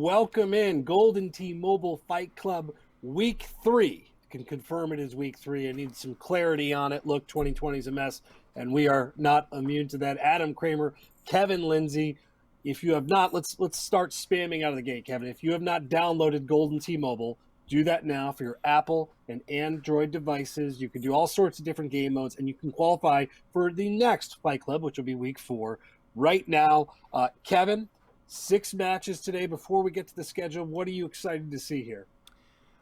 welcome in Golden T-Mobile Fight Club Week 3. Can confirm it is Week 3. I need some clarity on it. Look, 2020 is a mess, and we are not immune to that. Adam Kramer, Kevin Lindsay. If you have not, let's start spamming out of the gate, Kevin. If you have not downloaded Golden T-Mobile, do that now for your Apple and Android devices. You can do all sorts of different game modes, and you can qualify for the next Fight Club, which will be Week 4. Right now, Kevin, 6 matches today. Before we get to the schedule, what are you excited to see here?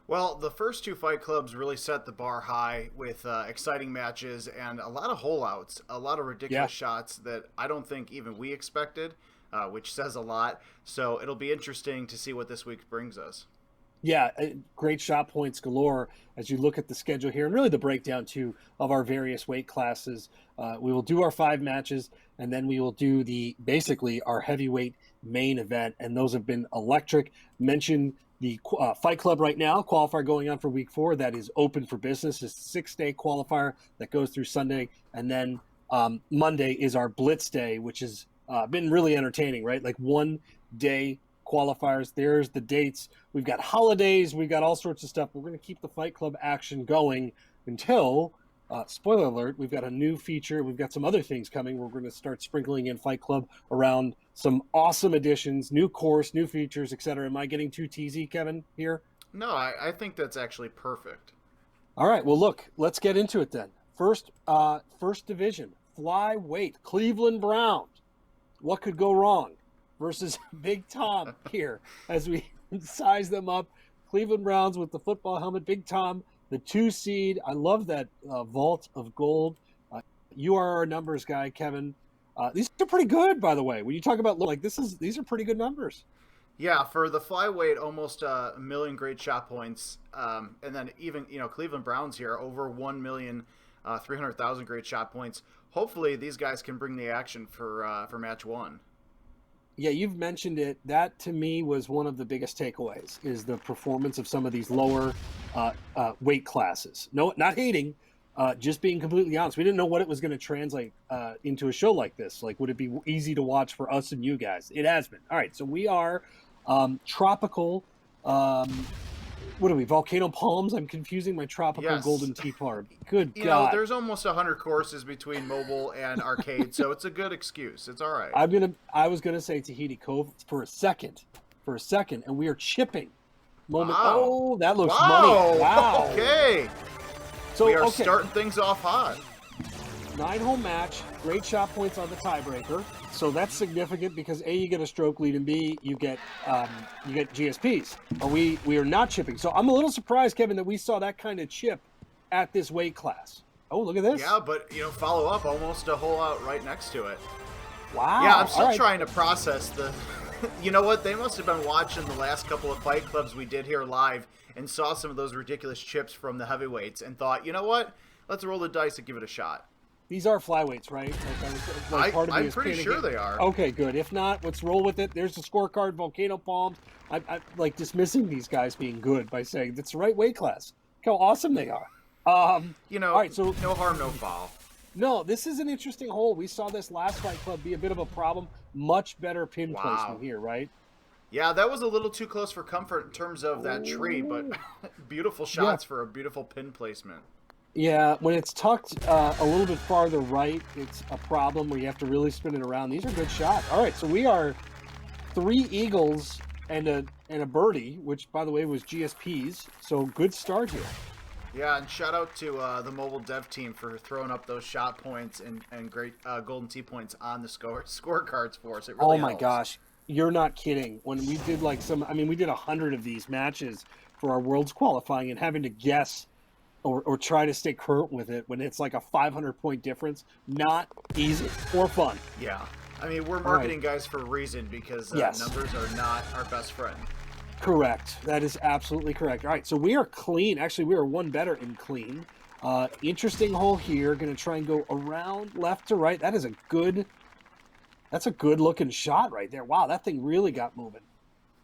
Well, the first 2 Fight Clubs really set the bar high with exciting matches and a lot of hole-outs, a lot of ridiculous shots that I don't think even we expected, which says a lot. So it'll be interesting to see what this week brings us. Yeah, great shot points galore as you look at the schedule here, and really the breakdown, too, of our various weight classes. We will do our 5 matches, and then we will do basically our heavyweight main event, and those have been electric. Mention the Fight Club right now, qualifier going on for Week 4. That is open for business. It's a 6-day qualifier that goes through Sunday, and then Monday is our BLITZ day, which has been really entertaining, right? Like 1-day qualifiers. There's the dates. We've got holidays. We've got all sorts of stuff. We're going to keep the Fight Club action going until, spoiler alert, we've got a new feature. We've got some other things coming. We're going to start sprinkling in Fight Club around some awesome additions, new course, new features, etc. Am I getting too teasy, Kevin, here? No, I think that's actually perfect. All right. Well, look, let's get into it then. First division, flyweight, Cleveland Browns. What could go wrong? Versus Big Tom here as we size them up. Cleveland Browns with the football helmet. Big Tom, the 2 seed. I love that vault of gold. You are our numbers guy, Kevin. These are pretty good, by the way. When you talk about these are pretty good numbers. Yeah, for the flyweight, almost a million great shot points, and then even Cleveland Browns here over 1,300,000 great shot points. Hopefully, these guys can bring the action for match 1. Yeah, you've mentioned it. That, to me, was one of the biggest takeaways, is the performance of some of these lower weight classes. No, not hating, just being completely honest. We didn't know what it was going to translate into a show like this. Like, would it be easy to watch for us and you guys? It has been. All right, so we are tropical. What are we, Volcano Palms? I'm confusing my tropical Golden Tea Farm. Good God. There's almost 100 courses between mobile and arcade, so it's a good excuse. It's all right. I was gonna say Tahiti Cove for a second, and we are chipping. Wow. Oh, that looks money. Wow. Okay. So we are starting things off hot. 9-hole match, great shot points on the tiebreaker. So that's significant because A, you get a stroke lead, and B, you get GSPs. We are not chipping. So I'm a little surprised, Kevin, that we saw that kind of chip at this weight class. Oh, look at this. Yeah, but follow up almost a hole out right next to it. Wow. Yeah, I'm still trying to process the. You know what? They must have been watching the last couple of Fight Clubs we did here live and saw some of those ridiculous chips from the heavyweights and thought, you know what? Let's roll the dice and give it a shot. These are flyweights, right? I'm pretty sure they are. Okay, good. If not, let's roll with it. There's the scorecard, Volcano Palms. I like dismissing these guys being good by saying that's the right weight class. Look how awesome they are. All right, so no harm, no foul. No, this is an interesting hole. We saw this last Fight Club be a bit of a problem. Much better pin placement here, right? Yeah, that was a little too close for comfort in terms of that tree, but beautiful shots for a beautiful pin placement. Yeah, when it's tucked a little bit farther right, it's a problem where you have to really spin it around. These are good shots. All right, so we are 3 eagles and a birdie, which, by the way, was GSPs. So good start here. Yeah, and shout out to the mobile dev team for throwing up those shot points and great Golden Tee points on the scorecards for us. It really helps. Gosh, you're not kidding. When we did we did 100 of these matches for our Worlds qualifying, and having to guess or try to stay current with it when it's like a 500-point difference, not easy or fun. Yeah. I mean, we're marketing guys for a reason because numbers are not our best friend. Correct. That is absolutely correct. All right, so we are clean. Actually, we are 1 better in clean. Interesting hole here. Going to try and go around left to right. That's a good looking shot right there. Wow, that thing really got moving.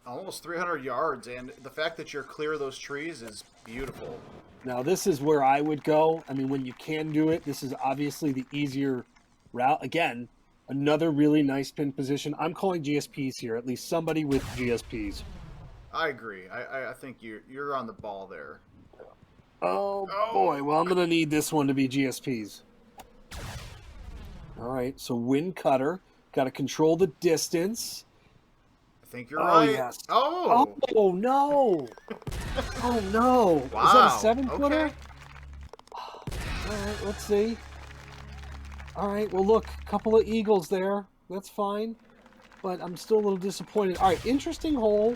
Almost 300 yards, and the fact that you're clear of those trees is beautiful. Now, this is where I would go. I mean, when you can do it, this is obviously the easier route. Again, another really nice pin position. I'm calling GSPs here, at least somebody with GSPs. I agree. I think you're on the ball there. Oh, Oh, boy. Well, I'm going to need this one to be GSPs. All right, so wind cutter. Got to control the distance. I think you're Oh, right. yes. Oh, Oh, no. Oh, no. Is that a wow. 7-footer? Okay. All right, let's see. All right, well, look, a couple of eagles there. That's fine, but I'm still a little disappointed. All right, interesting hole.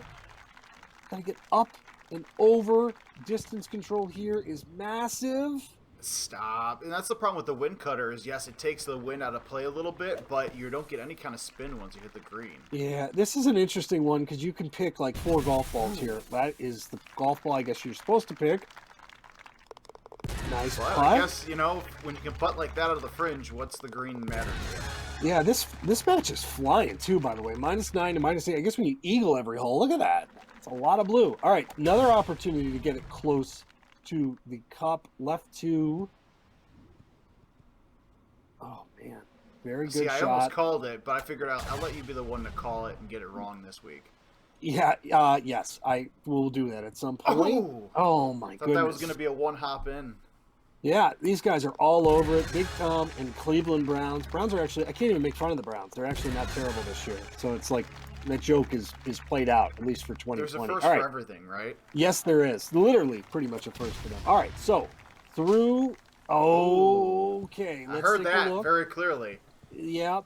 Got to get up and over. Distance control here is massive. Stop. And that's the problem with the wind cutter is, yes, it takes the wind out of play a little bit, but you don't get any kind of spin once you hit the green. Yeah, this is an interesting one because you can pick like 4 golf balls here. That is the golf ball I guess you're supposed to pick. Nice But putt. I guess, when you can putt like that out of the fringe, what's the green matter to you? Yeah, this match is flying too, by the way. -9 to -8. I guess when you eagle every hole, look at that. It's a lot of blue. All right, another opportunity to get it close to the cup. Left 2. Oh, man. Very good See, I shot. almost called it, but I figured I'll let you be the one to call it and get it wrong this week. Yeah, yes, I will do that at some point. Oh my Thought goodness. that was going to be a one-hop in. Yeah, these guys are all over it. Big Tom and Cleveland Browns. Browns are actually, I can't even make fun of the Browns. They're actually not terrible this year. So it's like that joke is played out, at least for 2020. There's a first all right. for everything, right? Yes, there is. Literally pretty much a first for them. All right, so through. Okay, let's I heard take that a look. very clearly. Yep.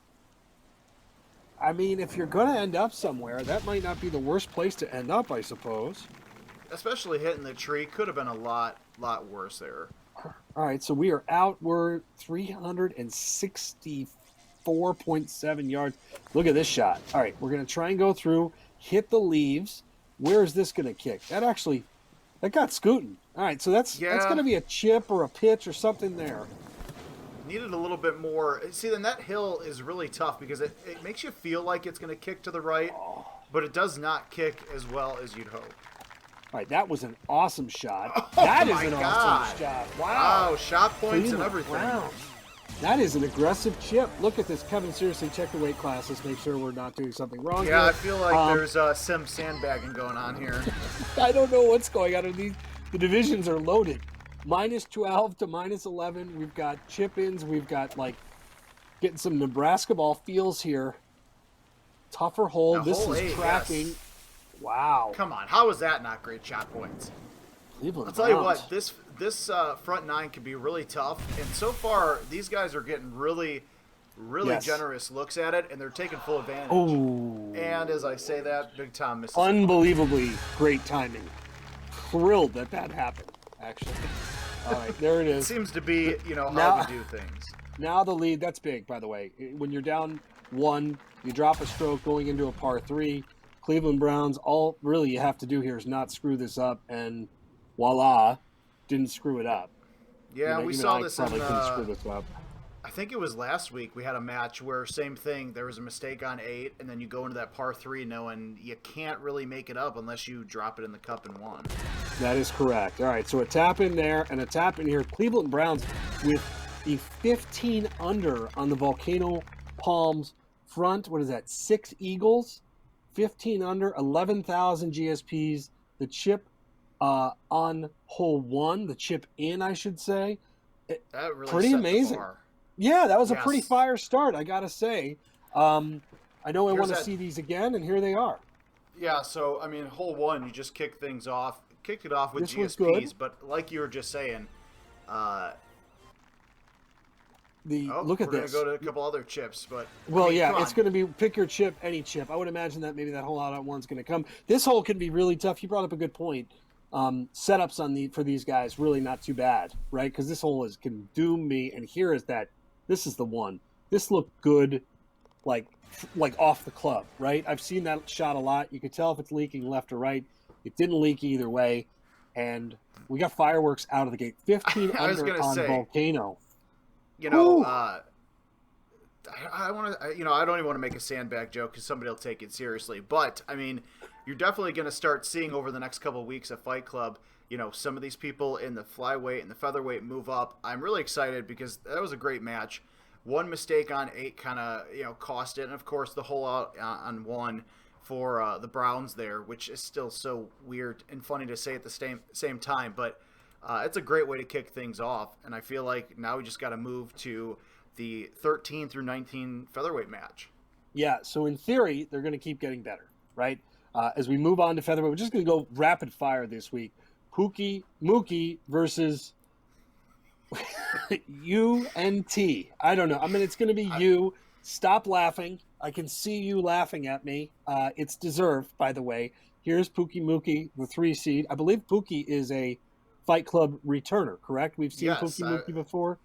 I mean, if you're going to end up somewhere, that might not be the worst place to end up, I suppose. Especially hitting the tree. Could have been a lot worse there. All right, so we are out. We're 364.7 yards. Look at this shot. All right, we're going to try and go through, hit the leaves. Where is this going to kick? That got scooting. All right, so that's going to be a chip or a pitch or something there. Needed a little bit more. See, then that hill is really tough because it makes you feel like it's going to kick to the right, but it does not kick as well as you'd hope. All right, that was an awesome shot. Oh That is my an God. awesome shot. Wow. Shot points Cleveland and everything. Browns. That is an aggressive chip. Look at this. Kevin, seriously, check the weight classes. Make sure we're not doing something wrong Yeah, here. I feel like there's some sandbagging going on here. I don't know what's going on. The divisions are loaded. -12 to -11. We've got chip-ins. We've got, getting some Nebraska ball feels here. Tougher hole. Now, this hole is 8, tracking. yes. Wow. Come on, how is that not great shot points? Cleveland I'll tell you Browns. what, this front 9 can be really tough, and so far these guys are getting really Yes. generous looks at it, and they're taking full advantage. Oh. And as I say that, Big Tom misses. Unbelievably great timing. Thrilled that happened, actually. All right, there it It is. seems to be, Now- how we do things. Now the lead, that's big, by the way. When you're down 1, you drop a stroke going into a par 3. Cleveland Browns, all really you have to do here is not screw this up, and voila, didn't screw it up. Yeah, we Even saw I this probably in, couldn't screw this up. I think it was last week we had a match where same thing, there was a mistake on 8, and then you go into that par 3 knowing you can't really make it up unless you drop it in the cup and 1. That is correct. All right, so a tap in there and a tap in here. Cleveland Browns with the 15 under on the Volcano Palms front. What is that? 6 eagles, 15 under, 11,000 GSPs. The chip on hole 1, the chip in, I should say. That really Pretty set amazing. the bar. Yeah, that was a Yes. pretty fire start, I gotta say. I know I Here's want to that- see these again, and here they are. Yeah, so I mean, hole 1, you just kicked it off with This was GSPs, good. but like you were just saying, Look at we're this. gonna go to a couple other chips, but Well, I mean, yeah, come it's on. going to be pick your chip, any chip. I would imagine that maybe that hole out at one's going to come. This hole can be really tough. You brought up a good point. Setups for these guys really not too bad, right? Because this hole can doom me. And here is that. This is the one. This looked good, like off the club, right? I've seen that shot a lot. You could tell if it's leaking left or right. It didn't leak either way, and we got fireworks out of the gate. 15 I was under gonna on say, Volcano. Ooh. Ooh. I want to, I don't even want to make a sandbag joke because somebody will take it seriously. But I mean, you're definitely going to start seeing over the next couple of weeks at Fight Club, some of these people in the flyweight and the featherweight move up. I'm really excited because that was a great match. One mistake on 8 kind of, cost it, and of course the hole out on 1 for the Browns there, which is still so weird and funny to say at the same time. But it's a great way to kick things off, and I feel like now we just got to move to the 13 through 19 featherweight match. Yeah, so in theory, they're going to keep getting better, right? As we move on to featherweight, we're just going to go rapid fire this week. Mookie versus UNT. I don't know. I mean, it's going to be you. Stop laughing. I can see you laughing at me. It's deserved, by the way. Here's Mookie, the 3 seed. I believe Pookie is a Fight Club returner, correct? We've seen Mookie before.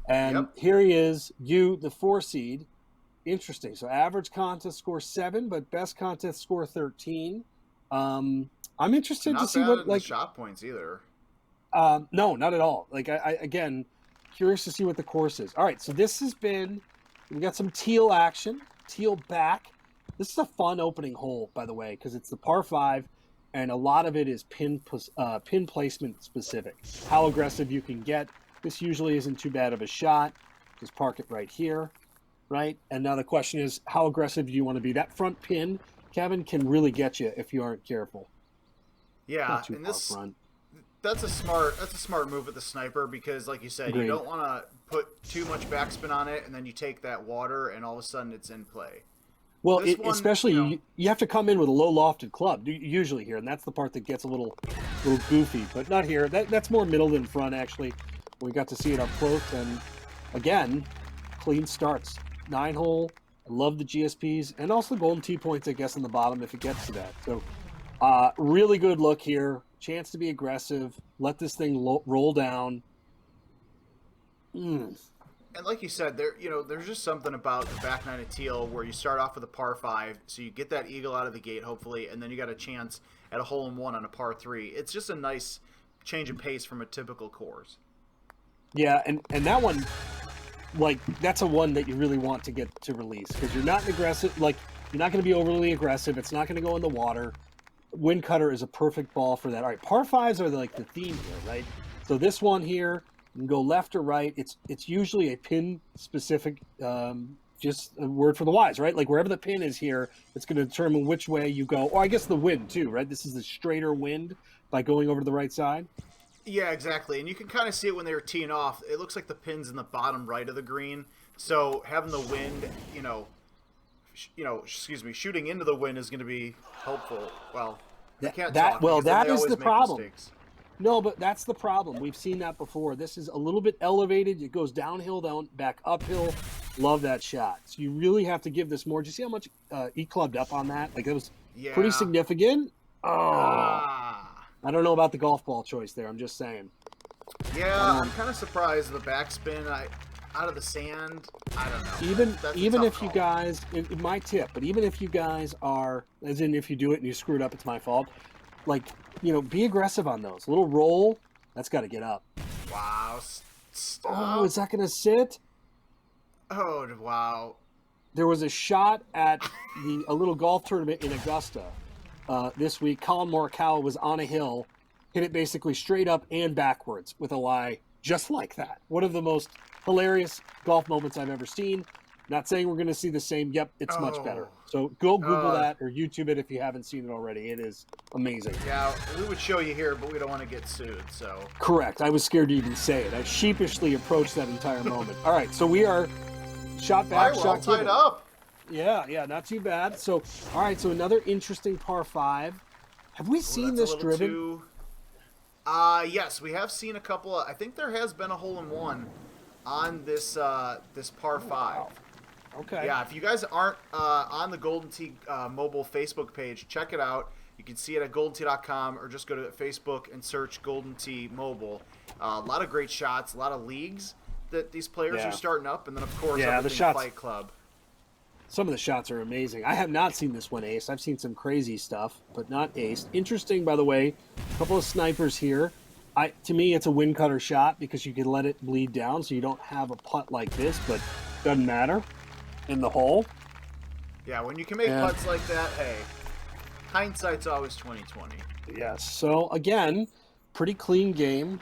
And here he is, you, the 4 seed. Interesting. So average contest score 7, but best contest score 13. I'm interested to see what the shot points either. No, not at all. Like I again, curious to see what the course is. All right, so this has been. We got some teal action. Teal back. This is a fun opening hole, by the way, because it's the par 5, and a lot of it is pin placement specific. How aggressive you can get. This usually isn't too bad of a shot. Just park it right here, right? And now the question is, how aggressive do you want to be? That front pin, Kevin, can really get you if you aren't careful. Yeah, and that's a smart move with the sniper because, like you said, Agreed. You don't want to put too much backspin on it, and then you take that water, and all of a sudden it's in play. Well, especially you have to come in with a low lofted club usually here, and that's the part that gets a little goofy, but not here. That's more middle than front actually. We got to see it up close, and again, clean starts. 9-hole. I love the GSPs and also golden tee points, I guess, in the bottom if it gets to that. So, really good look here. Chance to be aggressive. Let this thing roll down. And like you said, there's just something about the back 9 of teal where you start off with a par 5, so you get that eagle out of the gate, hopefully, and then you got a chance at a hole-in-one on a par 3. It's just a nice change of pace from a typical course. Yeah, and that one, like, that's a one that you really want to get to release because you're not aggressive. Like, you're not going to be overly aggressive. It's not going to go in the water. Wind cutter is a perfect ball for that. All right, par 5s are like the theme here, right? So this one here, you can go left or right. It's usually a pin specific, just a word for the wise, right? Like wherever the pin is here, it's going to determine which way you go. Or I guess the wind too, right? This is the straighter wind by going over to the right side. Yeah, exactly. And you can kind of see it when they were teeing off. It looks like the pin's in the bottom right of the green. So having the wind, shooting into the wind is going to be helpful. Well, that is the problem. No, but that's the problem. We've seen that before. This is a little bit elevated. It goes downhill, back uphill. Love that shot. So you really have to give this more. Did you see how much he clubbed up on that? Like, it was pretty significant. I don't know about the golf ball choice there. I'm just saying. Yeah, I'm kind of surprised the backspin out of the sand. I don't know. Even if you guys, my tip, but even if you guys are, as in if you do it and you screw it up, it's my fault. Like, be aggressive on those. A little roll, that's got to get up. Wow. Stop. Oh, is that going to sit? Oh, wow. There was a shot at a little golf tournament in Augusta this week. Colin Morikawa was on a hill, hit it basically straight up and backwards with a lie, just like that. One of the most hilarious golf moments I've ever seen. Not saying we're going to see the same. Yep, it's much better. So go Google that or YouTube it if you haven't seen it already. It is amazing. Yeah, we would show you here, but we don't want to get sued. So correct. I was scared to even say it. I sheepishly approached that entire moment. All right, so we are shot back, shot tied up. Yeah, not too bad. So, all right, so another interesting par 5. Have we seen this driven? Yes, we have seen a couple. I think there has been a hole-in-one on this par 5. Wow. Okay. Yeah, if you guys aren't on the Golden Tee mobile Facebook page, check it out. You can see it at goldentee.com or just go to Facebook and search Golden Tee Mobile. A lot of great shots, a lot of leagues that these players are starting up, and then, of course, the shots, Fight Club. Some of the shots are amazing. I have not seen this one ace. I've seen some crazy stuff, but not aced. Interesting, by the way, a couple of snipers here. To me, it's a wind cutter shot because you can let it bleed down so you don't have a putt like this, but doesn't matter in the hole. Yeah, when you can make putts like that, hey, hindsight's always 20/20. Yes. So again, pretty clean game.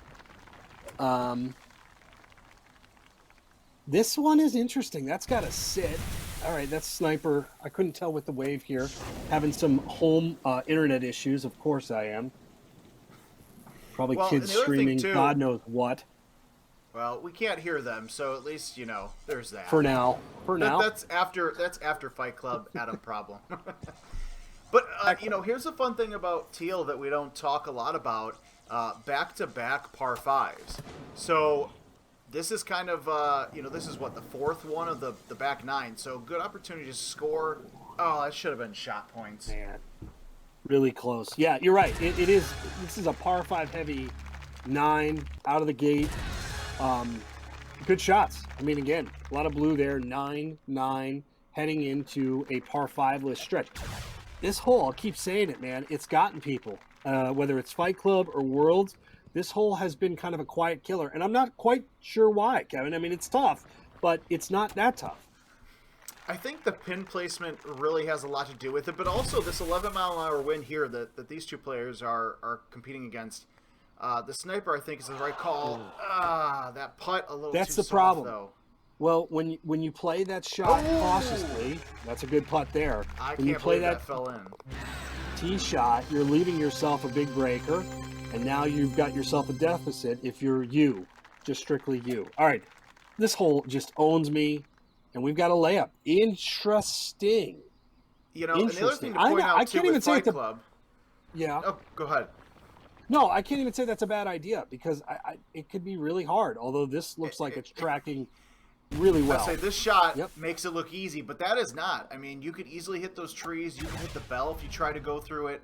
This one is interesting. That's got to sit. All right, that's Sniper. I couldn't tell with the wave here. Having some home internet issues. Of course I am. Probably Well, and kids the other thing streaming too. God knows what. Well, we can't hear them, so at least there's that. For now. For now. That's after Fight Club Adam problem. But Exactly. here's the fun thing about teal that we don't talk a lot about: back-to-back par fives. So this is kind of this is what the fourth one of the back nine. So good opportunity to score. Oh, that should have been shot points. Man. Really close. Yeah, you're right. It is. This is a par five heavy 9 out of the gate. Um, Good shots. I mean, again, a lot of blue there. 9-9 heading into a par five-less stretch. This hole, I'll keep saying it, man. It's gotten people. Whether it's Fight Club or Worlds, this hole has been kind of a quiet killer, and I'm not quite sure why, Kevin. I mean, it's tough, but it's not that tough. I think the pin placement really has a lot to do with it, but also this 11-mile-an-hour wind here that these two players are competing against. The Sniper, I think, is the right call. That putt a little That's too the soft, problem. though. Well, when you play that shot cautiously, that's a good putt there. I When you can't play believe that fell in. tee shot, you're leaving yourself a big breaker, and now you've got yourself a deficit if you're you, just strictly you. All right, this hole just owns me, and we've got a layup. Interesting. And the other thing Interesting. to point I out, too, can't even with say Fight it's a Club... yeah. Oh, go ahead. No, I can't even say that's a bad idea because it could be really hard. Although this looks like it's tracking really well. I say this shot Yep. makes it look easy, but that is not. I mean, you could easily hit those trees. You can hit the bell if you try to go through it.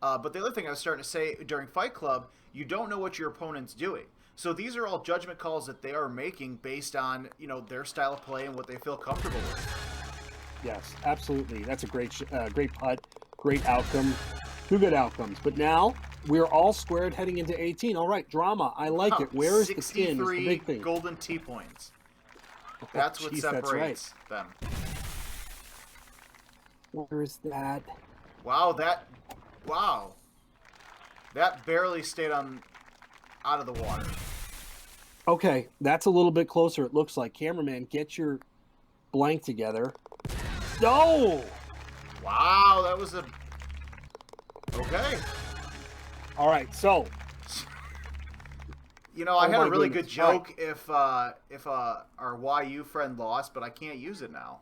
But the other thing I was starting to say during Fight Club, you don't know what your opponent's doing. So these are all judgment calls that they are making based on their style of play and what they feel comfortable with. Yes, absolutely. That's a great putt, great outcome, two good outcomes. But now we're all squared heading into 18. All right, drama. I like it. Where is the pin? Is the 63 big thing. golden tee points. That's what Jeez, separates that's right. them. Where is that? Wow, that barely stayed out of the water. Okay, that's a little bit closer. It looks like. Cameraman, get your blank together. No. Wow, that was a okay. All right, so I had my a really goodness. good joke if our YU friend lost, but I can't use it now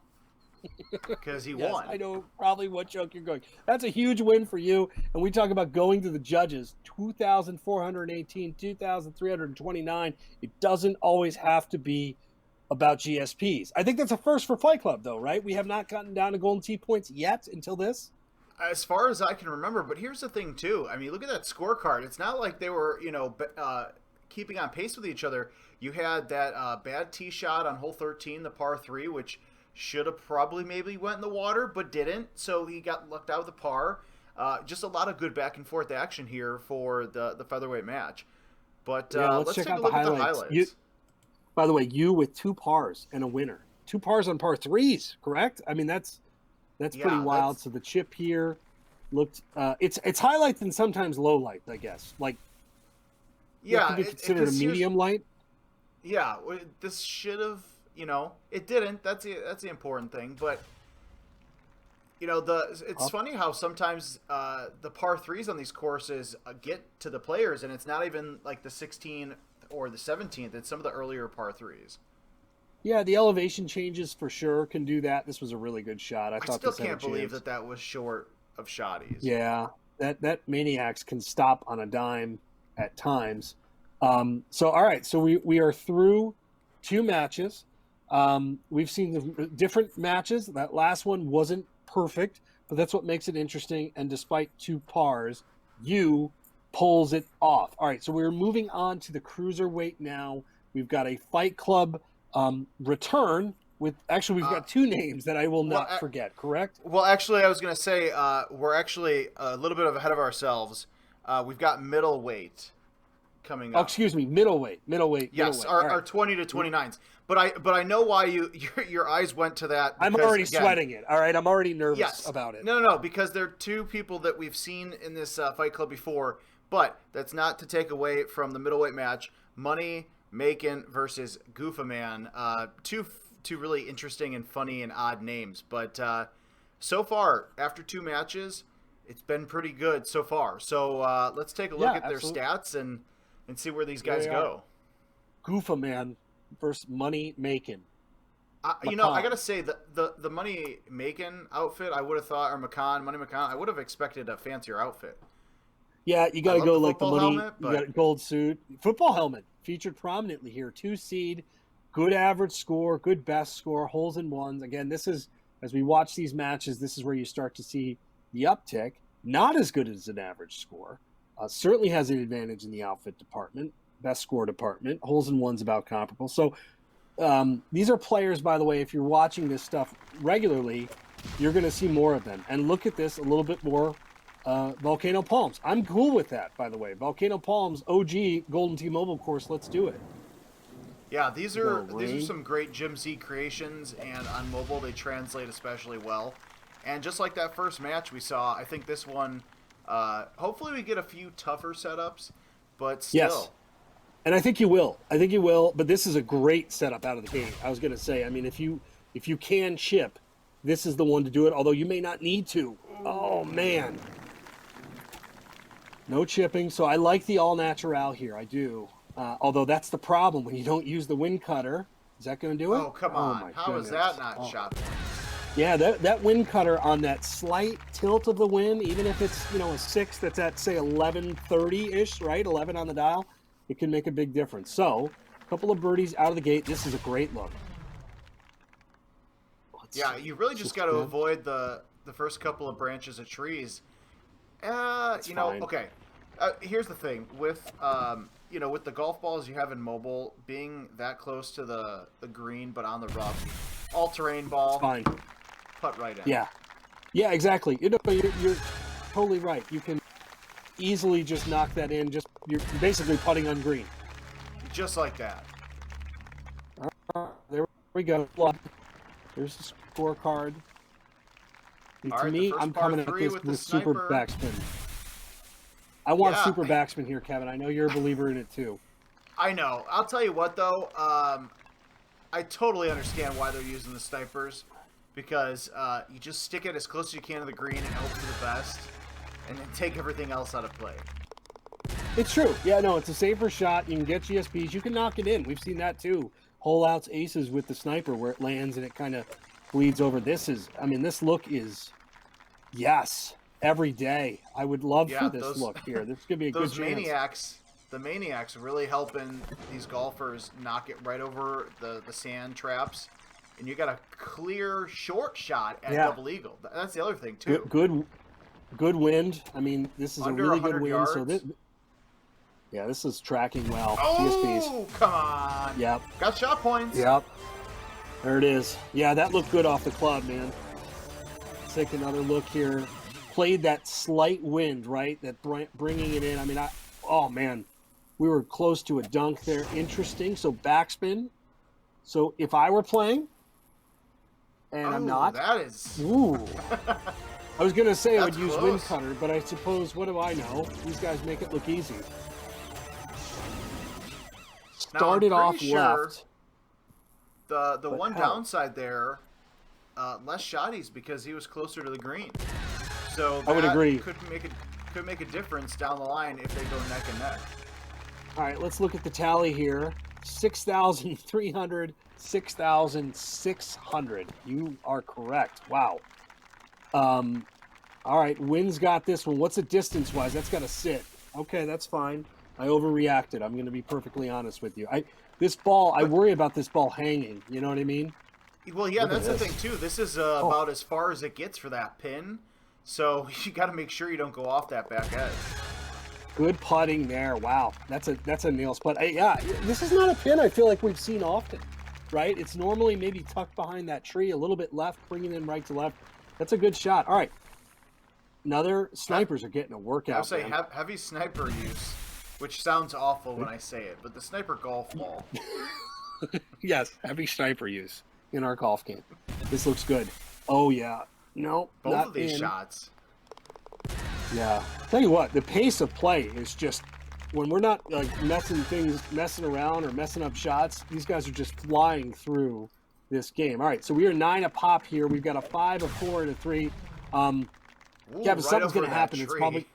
because he yes, won. I know probably what joke you're going. That's a huge win for you. And we talk about going to the judges. 2,418, 2,329. It doesn't always have to be about GSPs. I think that's a first for Fight Club, though, right? We have not gotten down to golden tee points yet until this. As far as I can remember, but here's the thing too. I mean, look at that scorecard. It's not like they were, keeping on pace with each other. You had that bad tee shot on hole 13, the par 3, which should have probably maybe went in the water, but didn't. So he got lucked out with the par. Just a lot of good back and forth action here for the featherweight match. But let's check take out a look the at the highlights. highlights. By the way, you with 2 pars and a winner. 2 pars on par 3s, correct? I mean, that's pretty wild. So the chip here looked it's highlights and sometimes low light, I guess. Like Yeah, to be considered a medium light. Yeah, this should have, it didn't. That's the important thing. But it's funny how sometimes the par 3s on these courses get to the players, and it's not even like the 16th or the 17th. It's some of the earlier par 3s. Yeah, the elevation changes for sure can do that. This was a really good shot. I thought still this had a can't believe chance. that was short of shotties. Yeah, that maniacs can stop on a dime at times. So all right, so we are through 2 matches. We've seen the different matches. That last one wasn't perfect, but that's what makes it interesting. And despite 2 pars, you pulls it off. All right, so we're moving on to the cruiserweight now. We've got a Fight Club return with we've got 2 names that I will not forget. Correct? Well, actually, I was going to say we're actually a little bit ahead of ourselves. We've got middleweight coming up. Oh, excuse me, middleweight. Yes, our 20 to 29s. But I know why your eyes went to that. Because, I'm already sweating it. All right, I'm already nervous about it. No, because they're 2 people that we've seen in this Fight Club before. But that's not to take away from the middleweight match. Money, MAKAN versus Goofaman. 2 two really interesting and funny and odd names. But so far, after 2 matches, it's been pretty good so far. So let's take a look at their stats and see where these guys go. Goofa Man versus Money Makan. You know, I gotta say the Money Makan outfit, I would have thought, or Money Makan, I would have expected a fancier outfit. Yeah, you got to go like the Money. Helmet, you got a gold suit, football helmet featured prominently here. 2 seed, good average score, good best score, holes in ones. Again, this is, as we watch these matches, this is where you start to see the uptick. Not as good as an average score. Certainly has an advantage in the outfit department, best score department. Holes in ones about comparable. So. These are players, by the way, if you're watching this stuff regularly, you're going to see more of them. And look at this a little bit more. Volcano Palms. I'm cool with that, by the way. Volcano Palms, OG, Golden T-Mobile course. Let's do it. Yeah, these are some great Jim Z creations, and on mobile they translate especially well. And just like that first match we saw, I think this one, hopefully we get a few tougher setups, but still. Yes. And I think you will. But this is a great setup out of the gate. I was going to say, I mean, if you can chip, this is the one to do it, although you may not need to. Oh, man. No chipping. So I like the all-natural here. I do. Although that's the problem. When you don't use the wind cutter, is that going to do it? Oh, come on. How is that not shot? Yeah, that wind cutter on that slight tilt of the wind, even if it's, a 6 that's at, say, 1130-ish, right? 11 on the dial. It can make a big difference. So, a couple of birdies out of the gate. This is a great look. You really just got to avoid the first couple of branches of trees. Okay. Here's the thing. With, with the golf balls you have in mobile, being that close to the green but on the rough, all-terrain ball, fine. Putt right in. Yeah, exactly. You're totally right. You can easily just knock that in. You're basically putting on green. Just like that. There we go. There's the scorecard. To me, I'm coming at this with super backspin. I want super backspin here, Kevin. I know you're a believer in it too. I know. I'll tell you what, though. I totally understand why they're using the snipers, because you just stick it as close as you can to the green and hope for the best, and then take everything else out of play. It's true. Yeah, no, it's a safer shot. You can get GSPs. You can knock it in. We've seen that too. Hole outs, aces with the sniper where it lands and it kind of bleeds over. This look is, yes, every day. I would love for this look here. This could be a good chance. The maniacs really helping these golfers knock it right over the sand traps. And you got a clear short shot at double eagle. That's the other thing too. Good wind. I mean, this is Under a really good wind. Yards. So this is tracking well. Oh, GSPs. come on. Yep. Got shot points. Yep. There it is. Yeah, that looked good off the club, man. Let's take another look here. Played that slight wind, right? That bringing it in. I mean, oh, man. We were close to a dunk there. Interesting. So backspin. So if I were playing, and I'm not. That is. Ooh. I was going to say I would use close. wind cutter, but I suppose, what do I know? These guys make it look easy. Started off left. The one downside there, less shotties because he was closer to the green. So that I would agree. Could make a difference down the line if they go neck and neck. All right, let's look at the tally here. 6,300, 6,600. You are correct. Wow. All right, Wynn's got this one. What's it distance-wise? That's got to sit. Okay, that's fine. I overreacted. I'm going to be perfectly honest with you. I worry about this ball hanging. You know what I mean? Well, yeah, that's the thing, too. This is about as far as it gets for that pin. So you got to make sure you don't go off that back edge. Good putting there. Wow. That's a nails putt. This is not a pin I feel like we've seen often, right? It's normally maybe tucked behind that tree, a little bit left, bringing in right to left. That's a good shot. All right. Another snipers are getting a workout. I would say heavy sniper use, which sounds awful when I say it, but the sniper golf ball. Yes, heavy sniper use in our golf game. This looks good. Oh, yeah. No, both of these shots. Yeah. Tell you what, the pace of play is just, when we're not like messing around or messing up shots, these guys are just flying through this game. All right, so we are 9 a pop here. We've got a 5, a 4, and a 3. Ooh, Kevin, something's going to happen. tree.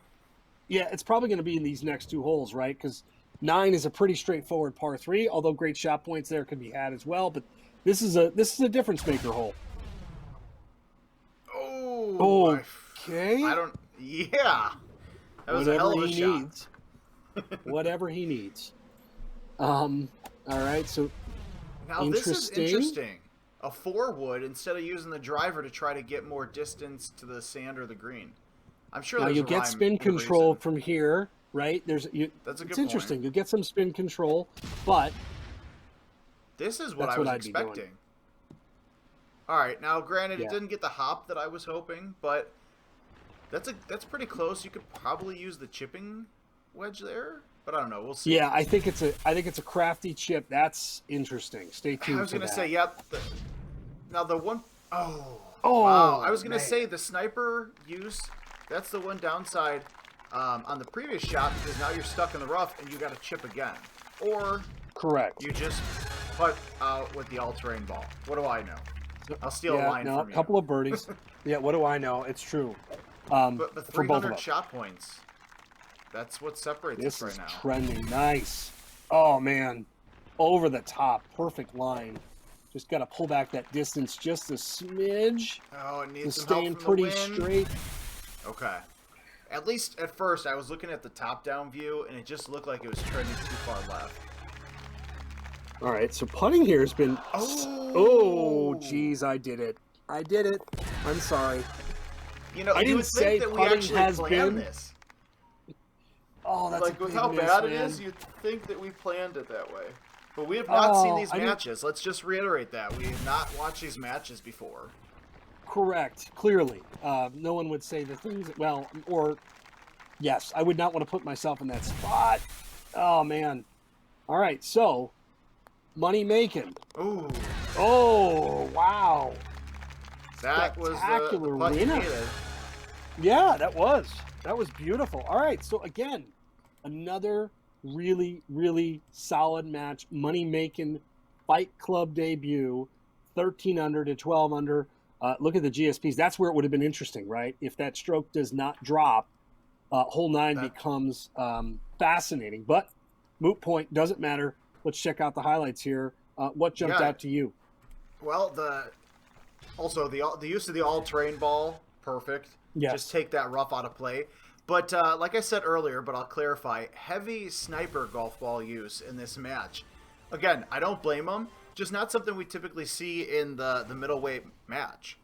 It's probably going to be in these next 2 holes, right? Because 9 is a pretty straightforward par 3, although great shot points there can be had as well. But this is a difference maker hole. Oh, okay. I don't. Yeah, that was a hell of a shot. Needs. Whatever he needs. All right, so now this is interesting. A 4-wood instead of using the driver to try to get more distance to the sand or the green. I'm sure now you get spin control from here, right? That's a good point. Interesting. You get some spin control, but this is what I was expecting. All right, now granted, it didn't get the hop that I was hoping, but that's pretty close. You could probably use the chipping wedge there, but I don't know. We'll see. Yeah, I think it's a crafty chip. That's interesting. Stay tuned. I was gonna say, yep. Now the one oh wow. I was gonna say the sniper use. That's the one downside on the previous shot, because now you're stuck in the rough and you got to chip again, or correct. You just put out with the all-terrain ball. What do I know? I'll steal a line from you. A couple of birdies. Yeah, what do I know? It's true. But the 300 shot points. That's what separates us right now. This is trending. Nice. Oh man, over the top, perfect line. Just got to pull back that distance just a smidge. Oh, it needs some staying help from pretty the wind. Straight. Okay. At least at first, I was looking at the top-down view, and it just looked like it was trending too far left. All right, so putting here has been... Oh, geez, I did it. I'm sorry. You know, I didn't say that we actually planned this. Oh, that's like, with how bad it is, you'd think that we planned it that way. But we have not seen these matches. Let's just reiterate that. We have not watched these matches before. Correct. Clearly. No one would say the things... Well, or... Yes, I would not want to put myself in that spot. Oh, man. All right, so... Money making. Ooh. Oh, wow. That was the winner. Yeah, that was. That was beautiful. All right, so again, another really, really solid match. Money making Fight Club debut, 13 under to 12 under. Look at the GSPs. That's where it would have been interesting, right? If that stroke does not drop, hole 9 becomes fascinating. But moot point, doesn't matter. Let's check out the highlights here. What jumped out to you? Well, the use of the all-terrain ball, perfect. Yes. Just take that rough out of play. But like I said earlier, but I'll clarify, heavy sniper golf ball use in this match. Again, I don't blame them. Just not something we typically see in the middleweight match.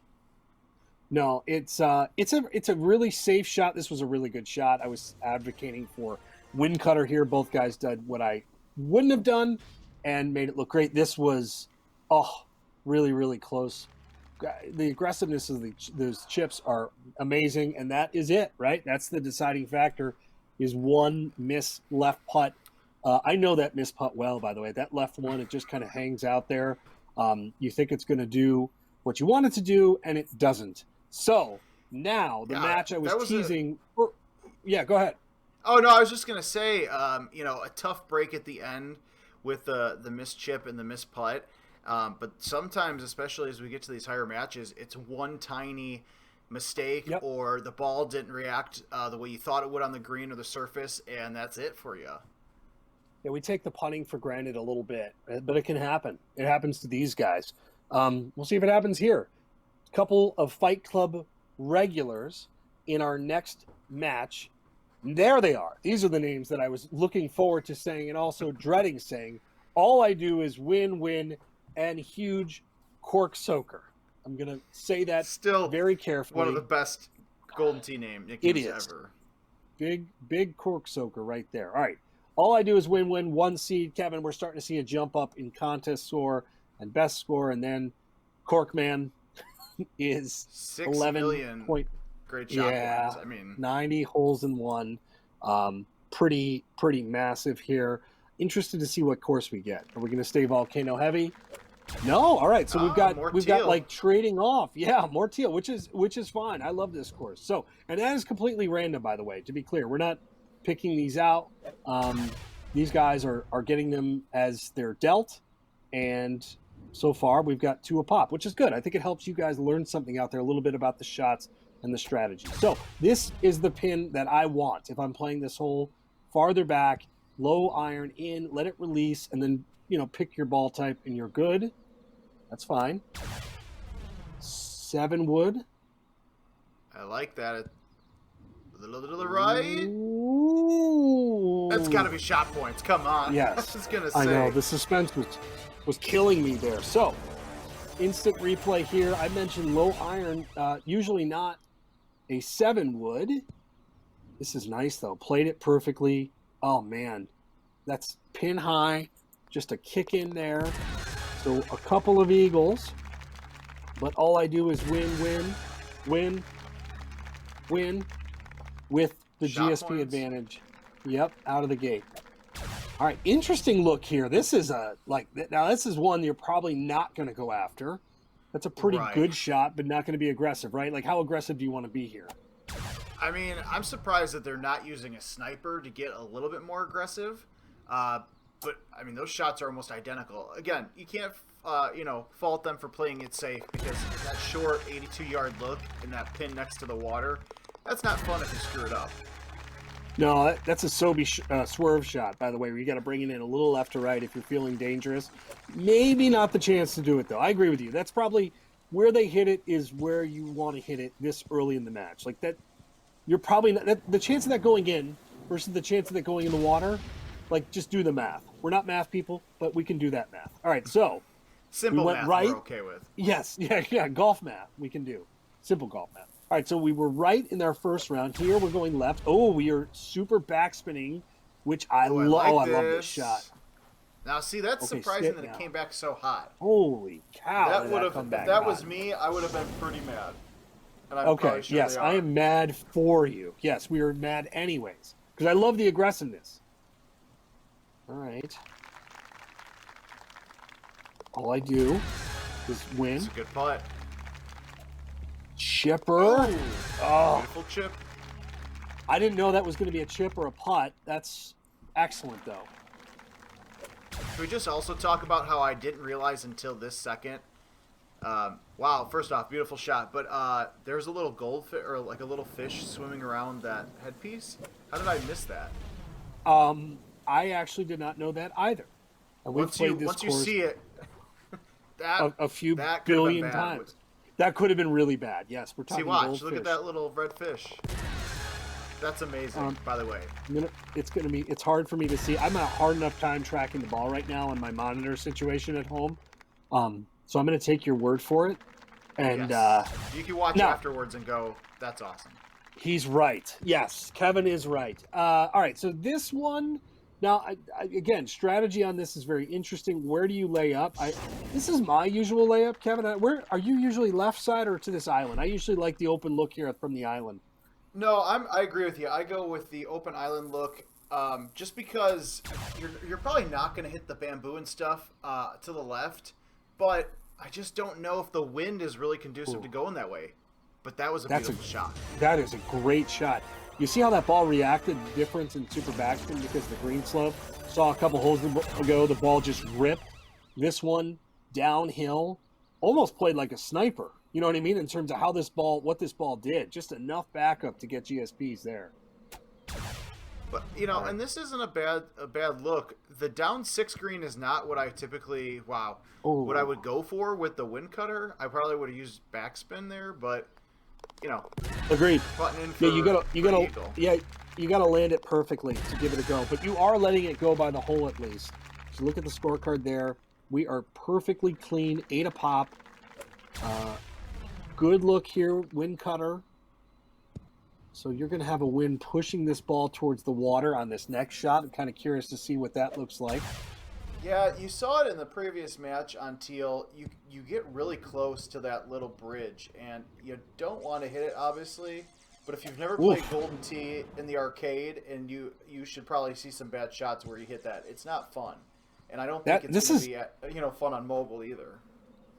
No, it's a really safe shot. This was a really good shot. I was advocating for wind cutter here. Both guys did what I wouldn't have done and made it look great. This was really, really close. The aggressiveness of those chips are amazing, and that is it, right? That's the deciding factor, is one miss left putt. I know that miss putt well, by the way. That left one, it just kind of hangs out there. You think it's going to do what you want it to do, and it doesn't. So now the match I was teasing. Yeah, go ahead. Oh no, I was just going to say, a tough break at the end with the missed chip and the missed putt. But sometimes, especially as we get to these higher matches, it's one tiny mistake or the ball didn't react the way you thought it would on the green or the surface, and that's it for you. Yeah, we take the putting for granted a little bit, but it can happen. It happens to these guys. We'll see if it happens here. A couple of Fight Club regulars in our next match. There they are. These are the names that I was looking forward to saying and also dreading saying. All I do is win, and huge cork soaker. I'm going to say that still very carefully. One of the best Golden Tee nicknames ever. Big cork soaker right there. All right. All I do is win, one seed. Kevin, we're starting to see a jump up in contest score and best score, and then Corkman is 6 11 million point. Great shot points. I mean, 90 holes in one. Pretty massive here. Interested to see what course we get. Are we going to stay volcano heavy? No. All right. So we've got like trading off. Yeah, more teal, which is fine. I love this course. So, and that is completely random, by the way. To be clear, we're not picking these out. These guys are getting them as they're dealt, and so far we've got 2 a pop, which is good. I think it helps you guys learn something out there, a little bit about the shots and the strategy. So this is the pin that I want if I'm playing this hole. Farther back, low iron in, let it release, and then, you know, pick your ball type and you're good. That's fine. 7 wood. I like that. A little to the right. Ooh. That's got to be shot points. Come on. Yes. I was going to say. I know. The suspense was killing me there. So, instant replay here. I mentioned low iron. Usually not a 7 wood. This is nice, though. Played it perfectly. Oh, man. That's pin high. Just a kick in there. So, a couple of eagles. But all I do is win with the Shot GSP points. advantage. Yep, out of the gate. All right, interesting look here. This is now this is one you're probably not going to go after. That's a pretty Right. good shot, but not going to be aggressive, right? Like, how aggressive do you want to be here? I mean, I'm surprised that they're not using a sniper to get a little bit more aggressive. But, I mean, those shots are almost identical. Again, you can't, fault them for playing it safe because that short 82-yard look and that pin next to the water, that's not fun if you screw it up. No, that's a Sobe swerve shot, by the way, where you got to bring it in a little left to right if you're feeling dangerous. Maybe not the chance to do it, though. I agree with you. That's probably where they hit it is where you want to hit it this early in the match. Like that, you're probably not, the chance of that going in versus the chance of that going in the water, like just do the math. We're not math people, but we can do that math. All right, so Simple went math right. we're okay with. Yes, yeah, golf math we can do. Simple golf math. All right, so we were right in our first round. Here we're going left. Oh, we are super backspinning, which I love. like I love this shot. Now, see, that's Okay, surprising sit that now. it came back so hot. Holy cow! That did would come have, back if that hot. was me, I would have been pretty mad. And I'm Okay, probably sure yes, they I are. am mad for you. Yes, we are mad anyways because I love the aggressiveness. All right. All I do is win. It's a good putt. Chipper. Oh, Beautiful chip. I didn't know that was going to be a chip or a putt. That's excellent, though. Can we just also talk about how I didn't realize until this second? Wow, first off, beautiful shot. But there's a little goldfish, or like a little fish swimming around that headpiece. How did I miss that? I actually did not know that either. And we've played this Once you course see it, that a few that could have been billion bad. times. That could have been really bad. Yes, we're talking See, watch. goldfish. Look at that little red fish. That's amazing, by the way. It's hard for me to see. I'm at a hard enough time tracking the ball right now on my monitor situation at home. So I'm going to take your word for it. And Yes. You can watch now- afterwards and go, that's awesome. he's right. Yes, Kevin is right. All right, so this one, now, again, strategy on this is very interesting. Where do you lay up? This is my usual layup, Kevin. Where are you usually, left side or to this island? I usually like the open look here from the island. No, I agree with you. I go with the open island look, just because you're probably not going to hit the bamboo and stuff to the left, but I just don't know if the wind is really conducive to going that way. But that was a beautiful shot. That is a great shot. You see how that ball reacted, the difference in super backspin because of the green slope? Saw a couple holes ago, the ball just ripped. This one, downhill, almost played like a sniper. You know what I mean? In terms of how what this ball did. Just enough backup to get GSPs there. But, and this isn't a bad look. The down 6 green is not what I typically, what I would go for with the wind cutter. I probably would have used backspin there, but, Agreed. button in for Yeah, eagle. you gotta land it perfectly to give it a go. But you are letting it go by the hole at least. So look at the scorecard there. We are perfectly clean, 8 a pop. Good look here, wind cutter. So you're going to have a wind pushing this ball towards the water on this next shot. I'm kind of curious to see what that looks like. Yeah, you saw it in the previous match on Teal. You get really close to that little bridge, and you don't want to hit it, obviously. But if you've never played Golden Tee in the arcade, and you should probably see some bad shots where you hit that. It's not fun, and I don't think it's going to be fun on mobile either.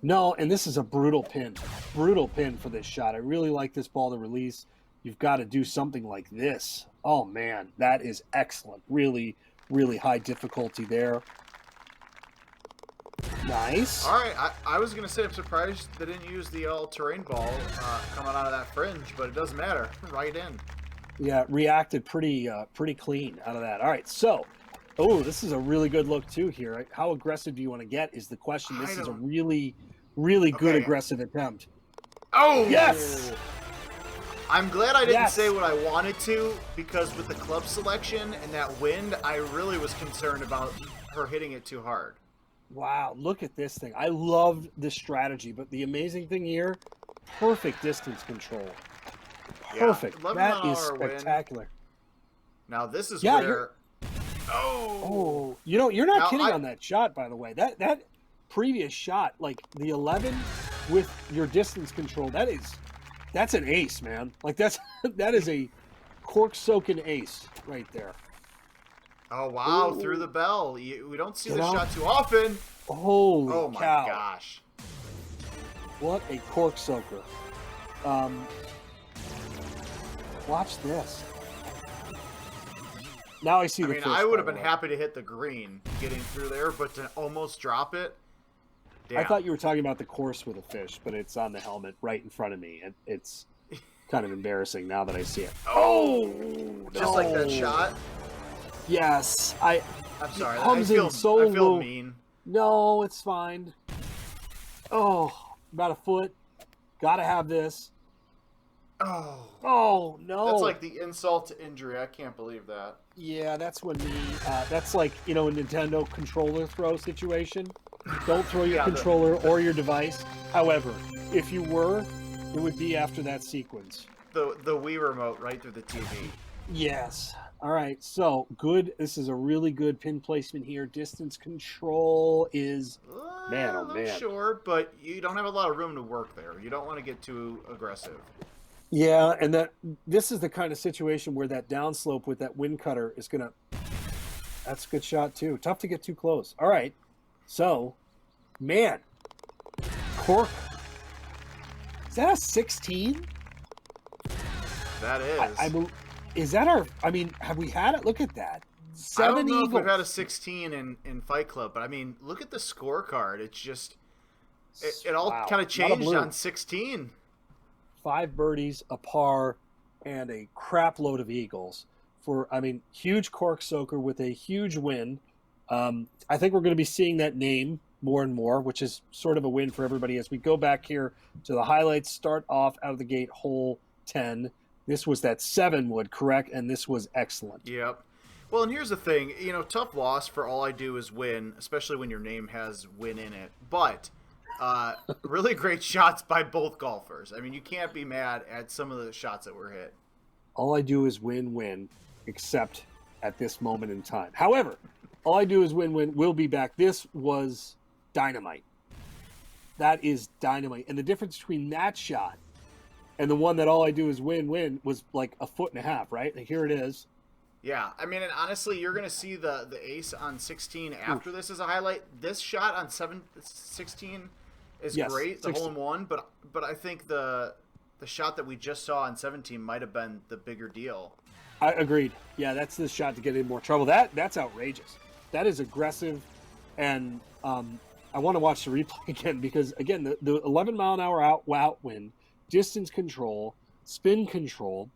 No, and this is a brutal pin for this shot. I really like this ball to release. You've got to do something like this. Oh man, that is excellent. Really, really high difficulty there. Nice. All right, I was going to say I'm surprised they didn't use the all-terrain ball coming out of that fringe, but it doesn't matter. Right in. Yeah, reacted pretty clean out of that. All right, so, this is a really good look too here. How aggressive do you want to get is the question. This is a really, really good aggressive attempt. Oh! Yes! I'm glad I didn't say what I wanted to, because with the club selection and that wind, I really was concerned about her hitting it too hard. Wow, look at this thing. I loved this strategy, but the amazing thing here, perfect distance control. Perfect. Yeah, that is spectacular. Win. Now this is where... You're not kidding on that shot, by the way. That previous shot, like the 11 with your distance control, that's an ace, man. Like that is a cork-soaking ace right there. Oh, wow, through the bell. We don't see this shot too often. Holy cow. Oh, my gosh. What a cork soaker. Watch this. Now I see the fish. I would have been happy to hit the green getting through there, but to almost drop it. Damn. I thought you were talking about the course with a fish, but it's on the helmet right in front of me. It's kind of embarrassing now that I see it. Just like that shot? Yes. I'm sorry. I feel mean. No, it's fine. About a foot. Gotta have this. Oh, no. That's like the insult to injury. I can't believe that. Yeah, that's when that's like, a Nintendo controller throw situation. Don't throw your controller or your device. However, if you were, it would be after that sequence. The Wii remote right through the TV. Yes. All right, so good. This is a really good pin placement here. Distance control is, man, oh man. I'm sure, but you don't have a lot of room to work there. You don't want to get too aggressive. Yeah, and this is the kind of situation where that downslope with that wind cutter is going to, that's a good shot too. Tough to get too close. All right, so, man, cork. Is that a 16? That is. Is that have we had it? Look at that. 7 I don't know eagles. if we've had a 16 in Fight Club, but look at the scorecard. It's just, it all kind of changed on 16. 5 birdies, a par, and a crap load of eagles. Huge cork soaker with a huge win. I think we're going to be seeing that name more and more, which is sort of a win for everybody as we go back here to the highlights. Start off out of the gate, hole 10. This was that 7 wood, correct? And this was excellent. Yep. Well, and here's the thing. Tough loss for All I Do Is Win, especially when your name has win in it. But really great shots by both golfers. You can't be mad at some of the shots that were hit. All I do is win, except at this moment in time. However, All I Do Is Win. We'll be back. This was dynamite. That is dynamite. And the difference between that shot and the one that All I Do Is Win was like a foot and a half, right? And here it is. Yeah, and honestly, you're going to see the ace on 16 after this as a highlight. This shot on 16 is great, the hole-in-one, but I think the shot that we just saw on 17 might have been the bigger deal. I agreed. Yeah, that's the shot to get in more trouble. That's outrageous. That is aggressive, and I want to watch the replay again because, again, the 11-mile-an-hour out wind, distance control, spin control,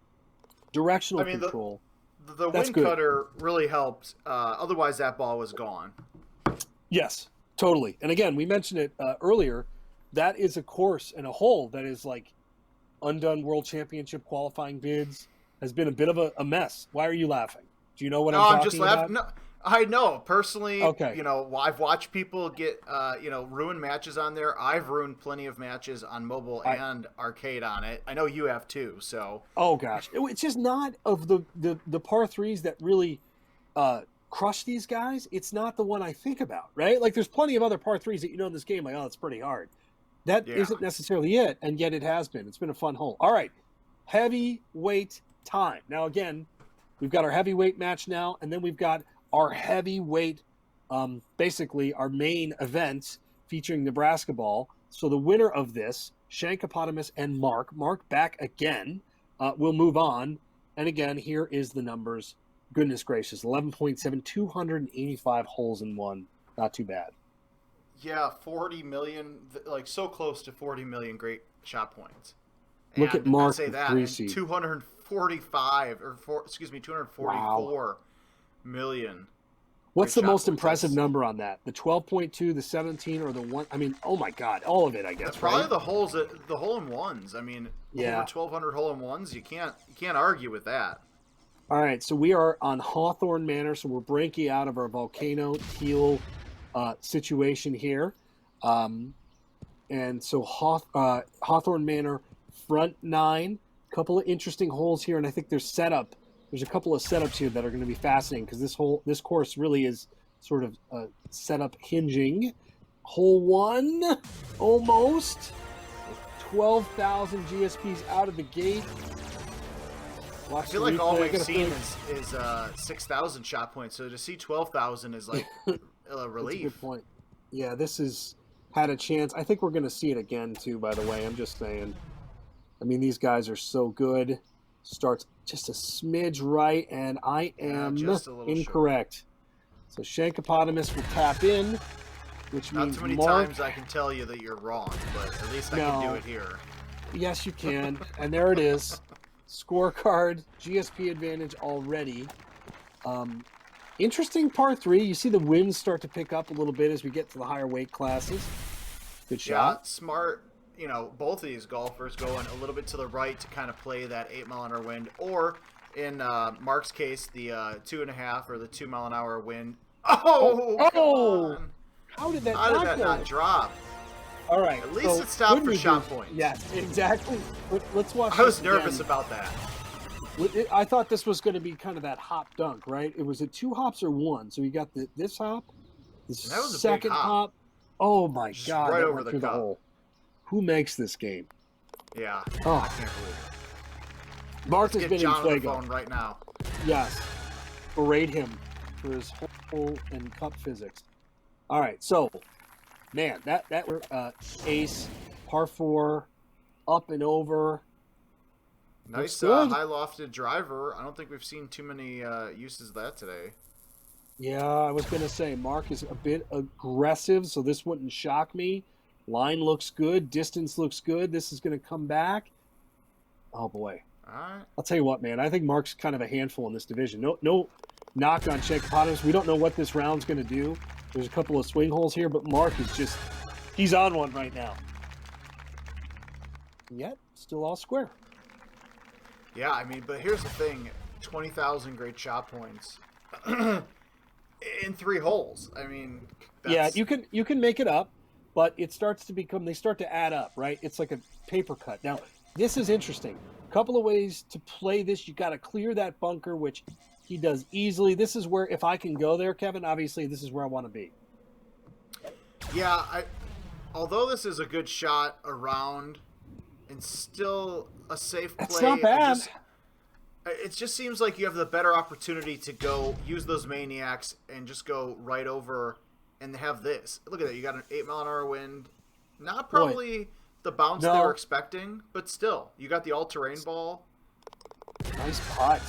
directional control. The wind cutter really helped. Otherwise, that ball was gone. Yes, totally. And again, we mentioned it earlier. That is a course and a hole that is like undone World Championship qualifying bids. Has been a bit of a mess. Why are you laughing? Do you know what I'm talking about? I'm just laughing. No, I know. Personally, okay. I've watched people get, ruin matches on there. I've ruined plenty of matches on mobile and arcade on it. I know you have too, so. Oh, gosh. It's just not of the par threes that really crush these guys. It's not the one I think about, right? Like, there's plenty of other par threes that in this game, like, it's pretty hard. That isn't necessarily it, and yet it has been. It's been a fun hole. All right. Heavyweight time. Now, again, we've got our heavyweight match now, and then we've got our heavyweight, basically our main event featuring Nebraska ball. So the winner of this, Shankopotamus and Mark back again, will move on. And again, here is the numbers. Goodness gracious, 11.7, 285 holes in one. Not too bad. Yeah, 40 million, like so close to 40 million great shot points. Look at And I Mark, say the that, 3 and seed. 245 or excuse me, Wow. 244 million What's great the shot most points. impressive number on that? The 12.2, the 17, or the 1? I mean, oh my God, all of it, I guess, Probably right? the hole in ones. I mean, over Yeah. 1,200 hole in ones. You can't argue with that. All right, so we are on Hawthorne Manor, so we're breaking out of our volcano teal situation here. And so Hawthorne Manor, front 9, couple of interesting holes here, and I think there's a couple of setups here that are going to be fascinating because this course really is sort of setup hinging. Hole 1, almost 12,000 GSPs out of the gate. I feel like all we've seen is 6,000 shot points. So to see 12,000 is like a relief. That's a good point. Yeah, this has had a chance. I think we're going to see it again too. By the way, I'm just saying. I mean, these guys are so good. Starts just a smidge right, and I am incorrect. Short. So Shankopotamus will tap in, which Not means too many times I can tell you that you're wrong, but at least I can do it here. Yes, you can. And there it is. Scorecard, GSP advantage already. Interesting par 3. You see the winds start to pick up a little bit as we get to the higher weight classes. Good shot. Yeah, smart. You know, both of these golfers going a little bit to the right to kind of play that 8-mile-an-hour wind, or in Mark's case, the 2.5 or the 2-mile-an-hour wind. Oh! How did that not drop? All right. At least it stopped for shot points. Yes, exactly. Let's watch. I was nervous about that. I thought this was going to be kind of that hop dunk, right? It was 2 hops or 1. So you got this hop, the second hop. Oh my God! Right over the hole. Who makes this game? Yeah. Oh, I can't believe it. Mark has been in John on the Fuego phone right now. Yes. Berate him for his hole and cup physics. All right, so man, that ace, par 4, up and over. Nice high lofted driver. I don't think we've seen too many uses of that today. Yeah, I was going to say Mark is a bit aggressive, so this wouldn't shock me. Line looks good. Distance looks good. This is going to come back. Oh, boy. All right. I'll tell you what, man. I think Mark's kind of a handful in this division. No knock on Shankopotamus. We don't know what this round's going to do. There's a couple of swing holes here, but Mark is he's on one right now. And yet, still all square. Yeah, I mean, but here's the thing. 20,000 great shot points in 3 holes. I mean, yeah, you can make it up, but it starts to they start to add up, right? It's like a paper cut. Now, this is interesting. A couple of ways to play this. You got to clear that bunker, which he does easily. This is where, if I can go there, Kevin, obviously this is where I want to be. Yeah, although this is a good shot around and still a safe play. It's not bad. It just seems like you have the better opportunity to go use those maniacs and just go right over and have this. Look at that. You got an 8-mile-an-hour wind. Not probably the bounce they were expecting, but still. You got the all-terrain ball. Nice putt.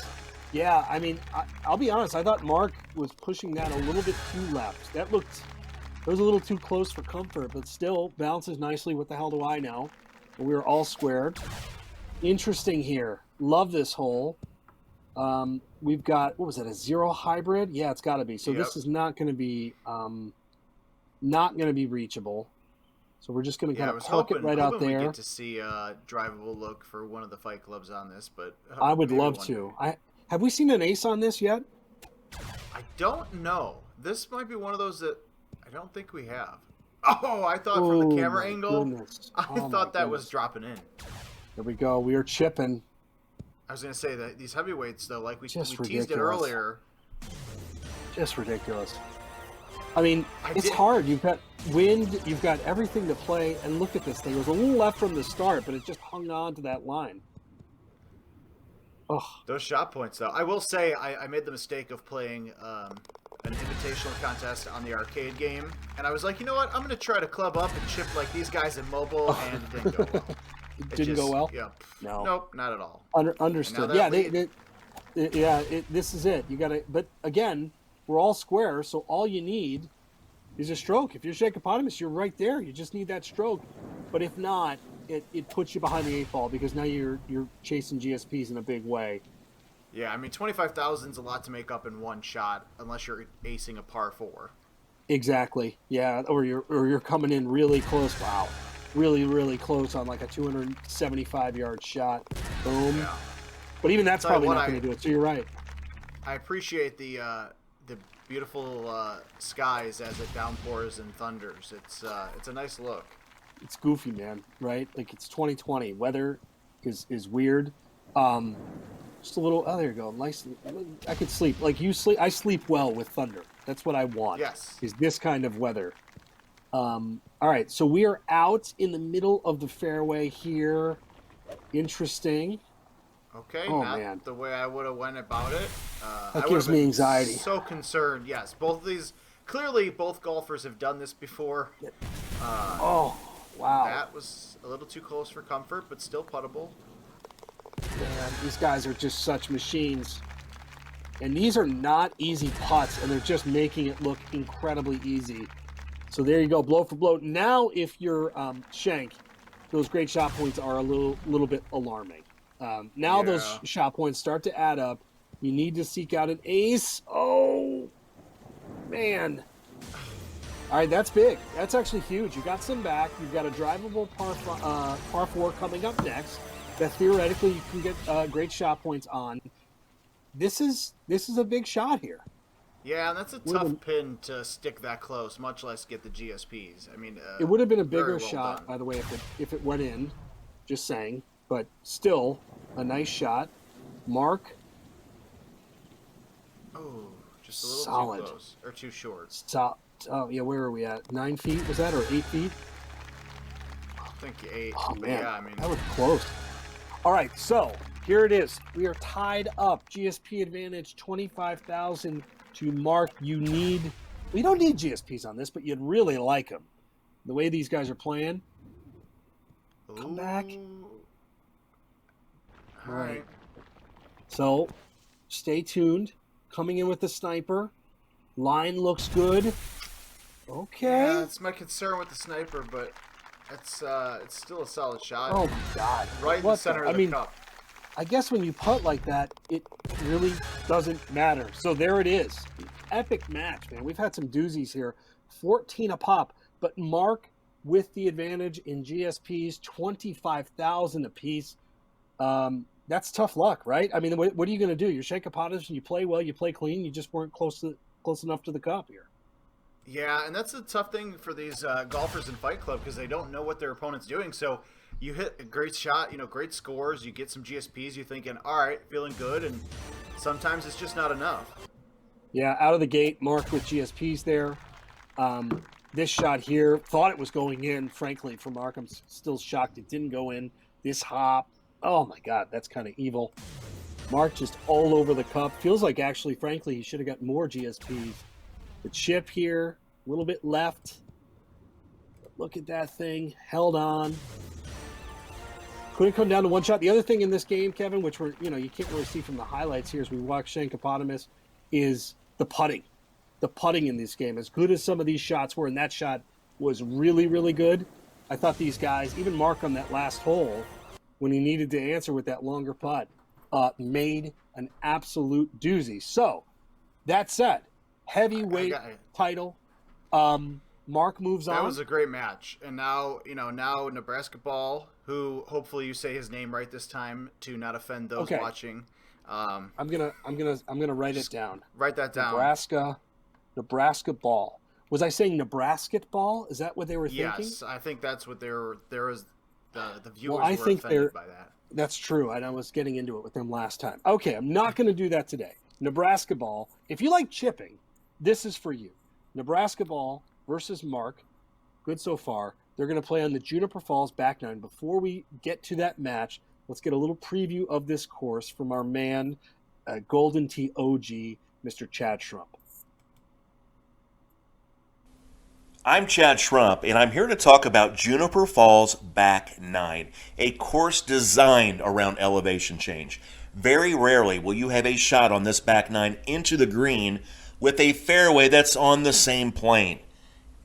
Yeah, I mean, I'll be honest. I thought Mark was pushing that a little bit too left. It was a little too close for comfort, but still bounces nicely. What the hell do I know? We were all squared. Interesting here. Love this hole. We've got, what was it, a 0 hybrid? Yeah, it's got to be. So this is not going to be reachable. So we're just going to kind of park it right out there. We get to see a drivable look for one of the fight clubs on this, but I would love to. Have we seen an ace on this yet? I don't know. This might be one of those that I don't think we have. Oh, I thought from the camera angle, I thought that was dropping in. There we go. We are chipping. I was going to say that these heavyweights, though, like we teased ridiculous. it earlier. Just ridiculous. I mean, it's hard. You've got wind, you've got everything to play, and look at this thing. It was a little left from the start, but it just hung on to that line. Oh, those shot points, though. I will say I made the mistake of playing an invitational contest on the arcade game, and I was like, you know what? I'm going to try to club up and chip like these guys in mobile, and it didn't go well. It didn't go well? Yeah. No. Nope, not at all. Understood. Yeah, this is it. You got to, but again, we're all square, so all you need is a stroke. If you're Shankopotamus, you're right there. You just need that stroke. But if not, it puts you behind the 8 ball because now you're chasing GSPs in a big way. Yeah, I mean, 25,000 is a lot to make up in one shot unless you're acing a par 4. Exactly. Yeah, or you're coming in really close. Wow. Really, really close on like a 275-yard shot. Boom. Yeah. But even that's probably not going to do it. So you're right. I appreciate the beautiful skies as it downpours and thunders. It's a nice look. It's goofy, man. Right? Like it's 2020. Weather is weird. Just a little. Oh, there you go. Nice. I could sleep. Like you sleep. I sleep well with thunder. That's what I want. Yes. Is this kind of weather. All right. So we are out in the middle of the fairway here. Interesting. Okay. Oh, not man. the way I would have went about it. That gives me anxiety. So concerned. Yes. Both of these. Clearly, both golfers have done this before. Oh, wow. That was a little too close for comfort, but still puttable. Man, these guys are just such machines. And these are not easy putts, and they're just making it look incredibly easy. So there you go, blow for blow. Now, if you're Shank, those great shot points are a little bit alarming. Now those shot points start to add up. You need to seek out an ace. Oh, man. All right, that's big. That's actually huge. You got some back. You've got a drivable par 4 coming up next that theoretically you can get great shot points on. This is a big shot here. Yeah, and that's a tough pin to stick that close, much less get the GSPs. I mean, it would have been a bigger well shot, done. by the way, if it went in. Just saying, but still a nice shot. Mark. Oh, just a little Solid. too close or too short. Oh yeah, where are we at? 9 feet was that, or 8 feet? I think 8. Oh man, yeah, I mean that was close. All right, so here it is. We are tied up. GSP advantage 25,000 to Mark. We don't need GSPs on this, but you'd really like them. The way these guys are playing. Come back. All right. So stay tuned. Coming in with the sniper. Line looks good. Okay. Yeah, that's my concern with the sniper, but it's still a solid shot. Oh my God! Right in the center of the cup. I guess when you putt like that, it really doesn't matter. So there it is. Epic match, man. We've had some doozies here. 14 a pop, but Mark with the advantage in GSPs, 25,000 apiece. That's tough luck, right? I mean, what are you going to do? You're Shankopotamus and you play well, you play clean. You just weren't close enough to the cup here. Yeah, and that's a tough thing for these golfers in Fight Club because they don't know what their opponent's doing. So you hit a great shot, great scores, you get some GSPs, you're thinking, all right, feeling good, and sometimes it's just not enough. Yeah, out of the gate, Mark with GSPs there. This shot here, thought it was going in, frankly, for Mark. I'm still shocked it didn't go in. This hop, oh my God, that's kind of evil. Mark just all over the cup. Feels like actually, frankly, he should have got more GSPs. The chip here, a little bit left. Look at that thing, held on. Couldn't come down to one shot. The other thing in this game, Kevin, which you can't really see from the highlights here as we watch Shankopotamus, is the putting. The putting in this game, as good as some of these shots were, and that shot was really, really good. I thought these guys, even Mark on that last hole, when he needed to answer with that longer putt, made an absolute doozy. So, that said, heavyweight title. Mark moves on. That was a great match, and now Nebraska Ball, who hopefully you say his name right this time to not offend those watching. I'm gonna write it down. Write that down. Nebraska Ball. Was I saying Nebraska Ball? Is that what they were thinking? Yes, I think that's what there was. The viewers were offended by that. That's true, and I was getting into it with them last time. Okay, I'm not going to do that today. Nebraska Ball. If you like chipping, this is for you. Nebraska Ball versus Mark. Good so far. They're going to play on the Juniper Falls back nine. Before we get to that match, let's get a little preview of this course from our man, Golden Tee OG, Mr. Chad Schrump. I'm Chad Schrump, and I'm here to talk about Juniper Falls Back 9, a course designed around elevation change. Very rarely will you have a shot on this back 9 into the green with a fairway that's on the same plane.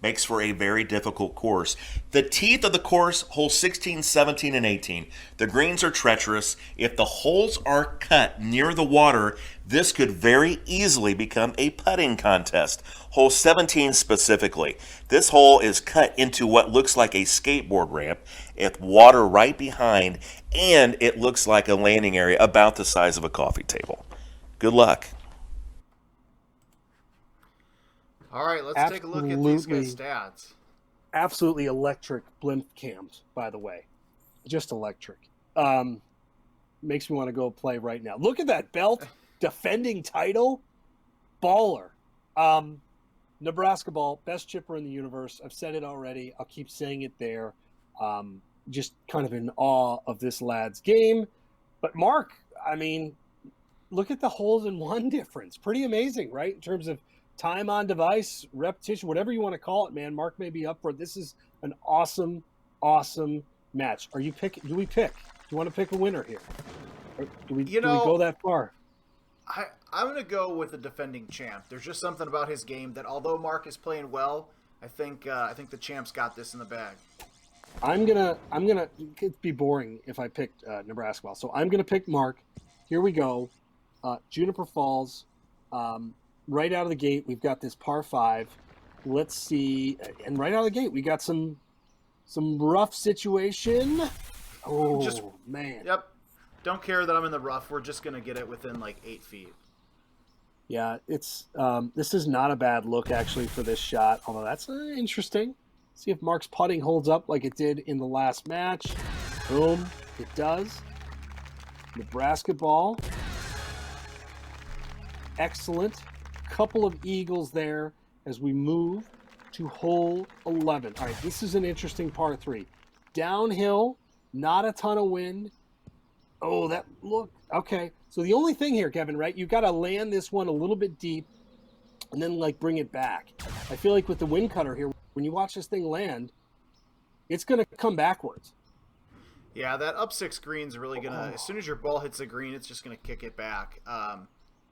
makes for a very difficult course. The teeth of the course, holes 16, 17, and 18. The greens are treacherous. If the holes are cut near the water, this could very easily become a putting contest. Hole 17 specifically. This hole is cut into what looks like a skateboard ramp, with water right behind, and it looks like a landing area about the size of a coffee table. Good luck. All right, let's take a look at these guys' stats. Absolutely electric blimp cams, by the way. Just electric. Makes me want to go play right now. Look at that belt. Defending title. Baller. Nebraska ball, best chipper in the universe. I've said it already. I'll keep saying it there. Just kind of in awe of this lad's game. But Mark, I mean, look at the holes in one difference. Pretty amazing, right? In terms of time on device, repetition, whatever you want to call it, man. Mark may be up for it. This is an awesome, awesome match. Do we pick? Do you want to pick a winner here? Or do we go that far? I'm going to go with the defending champ. There's just something about his game that, although Mark is playing well, I think the champ's got this in the bag. I'm gonna it'd be boring if I picked Nebraska ball. So I'm gonna pick Mark. Here we go. Juniper Falls. Right out of the gate, we've got this par 5. Let's see, and right out of the gate, we got some rough situation. Oh, man. Yep. Don't care that I'm in the rough. We're just gonna get it within like 8 feet. Yeah, it's this is not a bad look actually for this shot. Although that's interesting. See if Mark's putting holds up like it did in the last match. Boom, it does. Nebraska ball. Excellent. Couple of eagles there as we move to hole 11. All right, this is an interesting par 3. Downhill, not a ton of wind. Oh, that look. Okay. So the only thing here, Kevin, right? You got to land this one a little bit deep and then like bring it back. I feel like with the wind cutter here, when you watch this thing land, it's going to come backwards. Yeah, that up 6 green's really going to, as soon as your ball hits the green, it's just going to kick it back.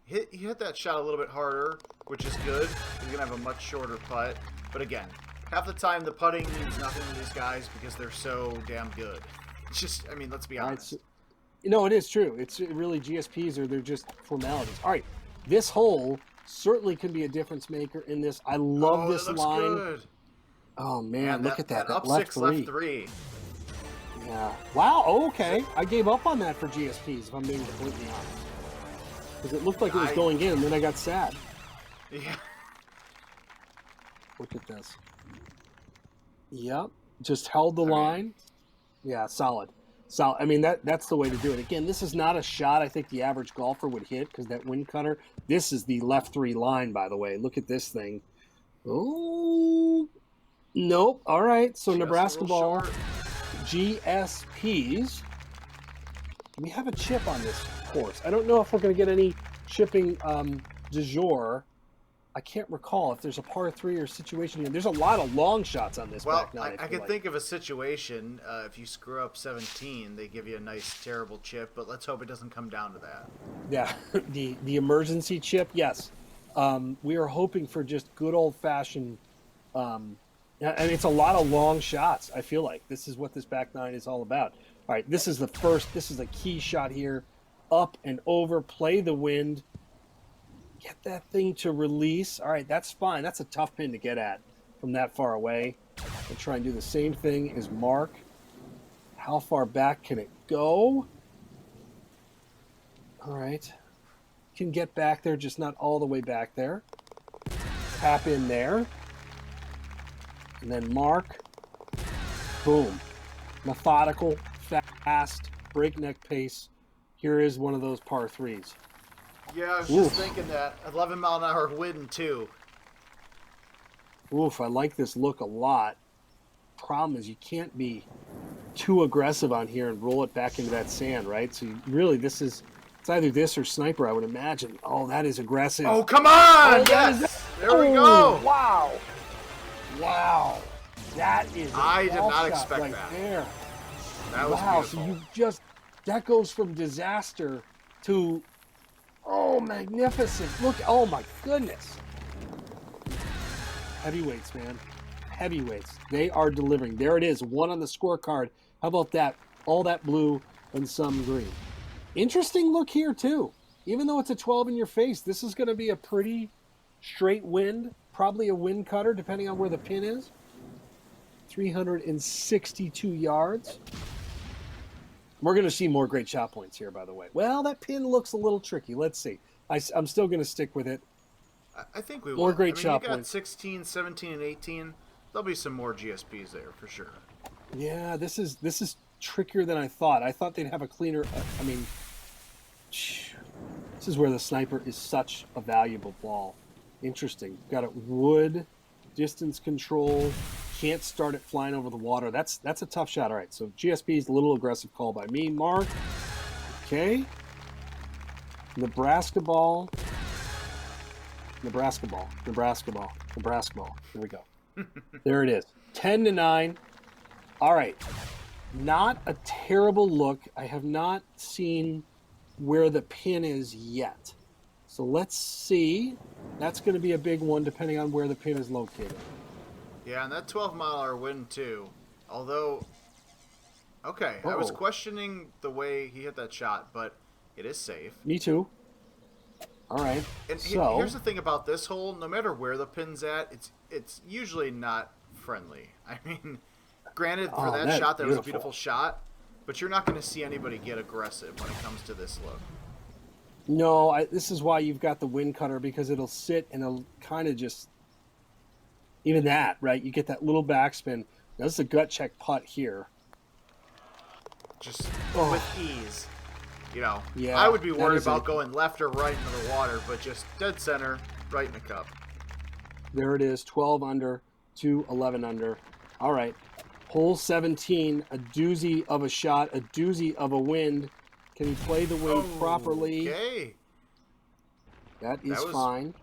He hit that shot a little bit harder, which is good. He's going to have a much shorter putt. But again, half the time the putting means nothing to these guys because they're so damn good. It's just, I mean, let's be honest. No, it is true. It's really GSPs, or they're just formalities. All right, this hole certainly can be a difference maker in this. I love this line. Good. Oh, man, look at that. That up left 6, left 3. Yeah. Wow, okay. I gave up on that for GSPs, if I'm being completely honest. Because it looked like it was going in, and then I got sad. Yeah. Look at this. Yep. Just held the line. Yeah, solid. So, I mean, that's the way to do it. Again, this is not a shot I think the average golfer would hit because that wind cutter. This is the left 3 line, by the way. Look at this thing. Oh, nope. All right. So just Nebraska ball, GSPs. We have a chip on this course. I don't know if we're going to get any chipping du jour. I can't recall if there's a par 3 or situation. There's a lot of long shots on this. Well, I can think of a situation. If you screw up 17, they give you a nice, terrible chip. But let's hope it doesn't come down to that. Yeah, the emergency chip. Yes, we are hoping for just good old fashioned. And it's a lot of long shots. I feel like this is what this back 9 is all about. All right, this is the first. This is a key shot here. Up and over. Play the wind. Get that thing to release. All right, that's fine. That's a tough pin to get at from that far away. We'll try and do the same thing as Mark. How far back can it go? All right. Can get back there, just not all the way back there. Tap in there. And then Mark. Boom. Methodical, fast, breakneck pace. Here is one of those par 3s. Yeah, I was just thinking that. 11-mile-an-hour wind, too. Oof, I like this look a lot. Problem is you can't be too aggressive on here and roll it back into that sand, right? So you really, it's either this or sniper, I would imagine. Oh, that is aggressive. Oh, come on! Yes! There we go! Wow. Wow. That is I did not expect right that. There. That was beautiful. So you just, that goes from disaster to... Oh, magnificent. Look, oh my goodness. Heavyweights, man. heavyweights. They are delivering. There it is, 1 on the scorecard. How about that? All that blue and some green. Interesting look here, too. Even though it's a 12 in your face, this is going to be a pretty straight wind, probably a wind cutter, depending on where the pin is. 362 yards. We're going to see more great shot points here, by the way. Well, that pin looks a little tricky. Let's see. I'm still going to stick with it. I think we will. More great shot you got points. 16, 17, and 18. There'll be some more GSPs there for sure. Yeah, this is trickier than I thought. I thought they'd have a cleaner. This is where the sniper is such a valuable ball. Interesting. Got it wood, distance control. Can't start it flying over the water. That's a tough shot. All right, so GSP is a little aggressive call by me. Mark. Okay. Nebraska ball. Nebraska ball. Nebraska ball. Nebraska ball. Here we go. There it is. 10-9. All right. Not a terrible look. I have not seen where the pin is yet. So let's see. That's going to be a big one depending on where the pin is located. Yeah, and that 12-mile-an-hour wind too. Although, okay, I was questioning the way he hit that shot, but it is safe. Me too. All right. And so here's the thing about this hole: no matter where the pin's at, it's usually not friendly. I mean, granted, for that shot, that was a beautiful shot, but you're not going to see anybody get aggressive when it comes to this look. No, this is why you've got the wind cutter, because it'll sit and it'll kind of just. Even that, right? You get that little backspin. Now, this is a gut check putt here. Just with ease. You know, yeah, I would be worried about going left or right into the water, but just dead center, right in the cup. There it is, 12 under to 11 under. All right. Hole 17, a doozy of a shot, a doozy of a wind. Can he play the wind properly? Okay. That is fine.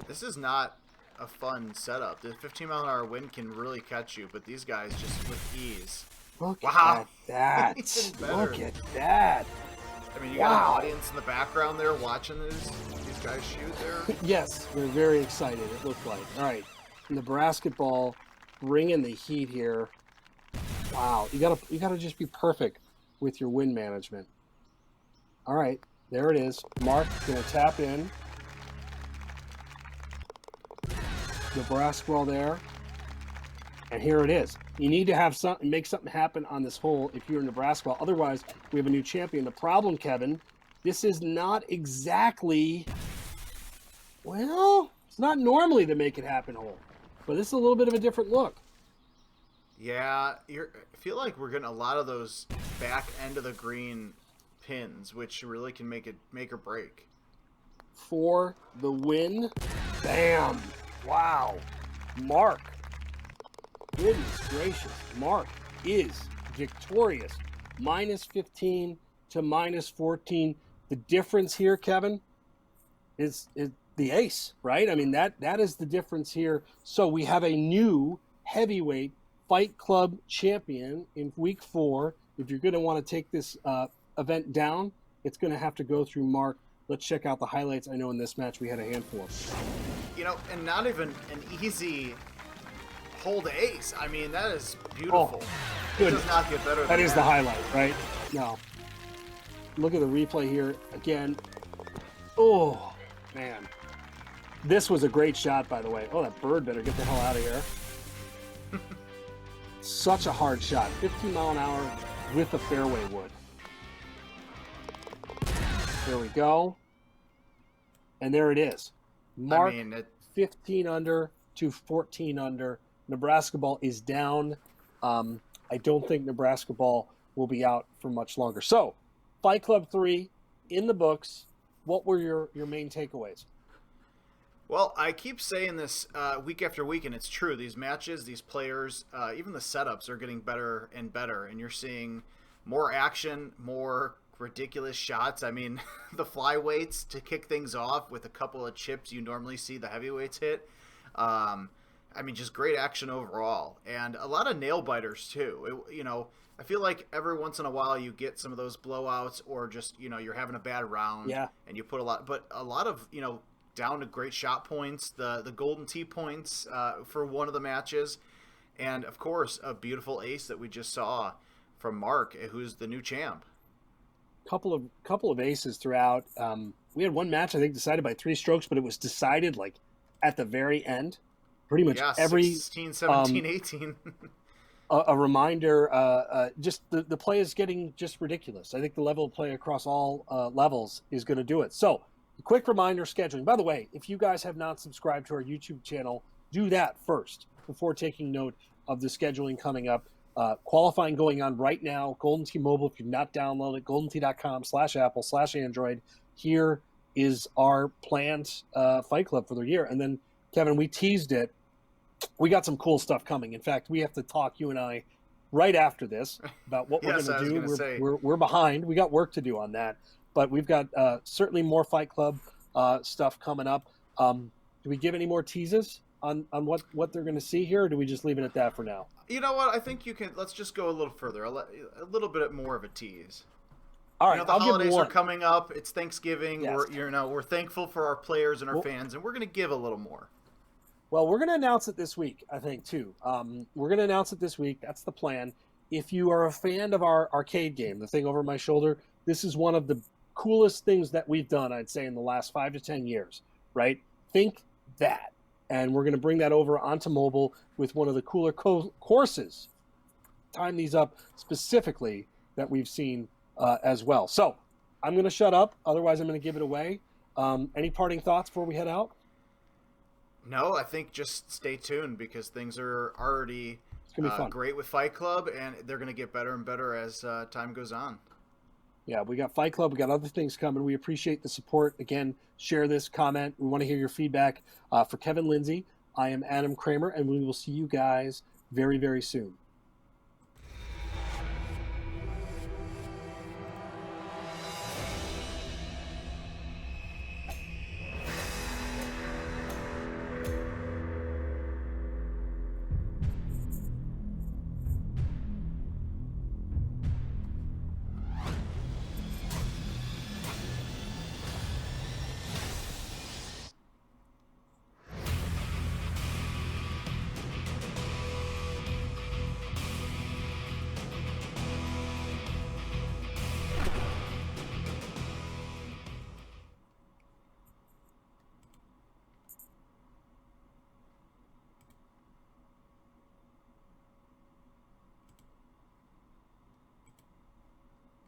This is not a fun setup. The 15-mile-an-hour wind can really catch you, but these guys just with ease. Look at that. Look at that. I mean, you got an audience in the background there watching these guys shoot there. Yes, they're very excited, it looked like. All right, Nebraska ball, bringing the heat here. Wow, you gotta just be perfect with your wind management. All right, there it is. Mark gonna tap in. Nebraska ball there, and here it is. You need to have something, make something happen on this hole if you're in Nebraska ball. Otherwise, we have a new champion. The problem, Kevin, this is not exactly, well, it's not normally the make it happen hole, but this is a little bit of a different look. Yeah, I feel like we're getting a lot of those back end of the green pins, which really can make or break. For the win, bam! Wow, Mark. Goodness gracious, Mark is victorious. -15 to -14. The difference here, Kevin, is the ace, right? I mean, that is the difference here. So we have a new heavyweight Fight Club champion in week 4. If you're going to want to take this event down, it's going to have to go through Mark. Let's check out the highlights. I know in this match we had a handful of. You know, and not even an easy hole to ace. I mean, that is beautiful. It does not get better than that. That is the highlight, right? No. Look at the replay here again. Oh, man. This was a great shot, by the way. Oh, that bird better get the hell out of here. Such a hard shot. 15 mile an hour with a fairway wood. There we go. And there it is. Mark, 15 under to 14 under. Nebraska ball is down. I don't think Nebraska ball will be out for much longer. So, Fight Club 3 in the books. What were your main takeaways? Well, I keep saying this week after week, and it's true. These matches, these players, even the setups are getting better and better, and you're seeing more action, more ridiculous shots. I mean, the flyweights to kick things off with a couple of chips you normally see the heavyweights hit. I mean, just great action overall, and a lot of nail biters too. I feel like every once in a while you get some of those blowouts, or just you're having a bad round, and you put a lot of down to great shot points, the golden tee points for one of the matches, and of course a beautiful ace that we just saw from Mark, who's the new champ. Couple of aces throughout. We had one match I think decided by 3 strokes, but it was decided like at the very end. Pretty much every 16, 17, 18. A reminder, just the play is getting just ridiculous. I think the level of play across all levels is going to do it. So, a quick reminder, scheduling. By the way, if you guys have not subscribed to our YouTube channel, do that first before taking note of the scheduling coming up. Qualifying going on right now. Golden Tee Mobile, if you've not downloaded it, goldentee.com/Apple/Android. Here is our planned Fight Club for the year. And then, Kevin, we teased it. We got some cool stuff coming. In fact, we have to talk, you and I, right after this about what we're going to do. We're behind. We got work to do on that. But we've got certainly more Fight Club stuff coming up. Do we give any more teases on what they're going to see here, or do we just leave it at that for now? You know what? I think you can. Let's just go a little further. A little bit more of a tease. All right, the holidays are coming up. It's Thanksgiving. Yes. We're thankful for our players and our fans, and we're going to give a little more. Well, we're going to announce it this week, I think, too. We're going to announce it this week. That's the plan. If you are a fan of our arcade game, the thing over my shoulder, this is one of the coolest things that we've done, I'd say, in the last 5 to 10 years, right? Think that. And we're going to bring that over onto mobile with one of the cooler courses. Time these up specifically that we've seen as well. So I'm going to shut up. Otherwise, I'm going to give it away. Any parting thoughts before we head out? No, I think just stay tuned because things are already great with Fight Club, and they're going to get better and better as time goes on. Yeah, we got Fight Club. We got other things coming. We appreciate the support. Again, share this, comment. We want to hear your feedback. For Kevin Lindsay, I am Adam Kramer, and we will see you guys very, very soon.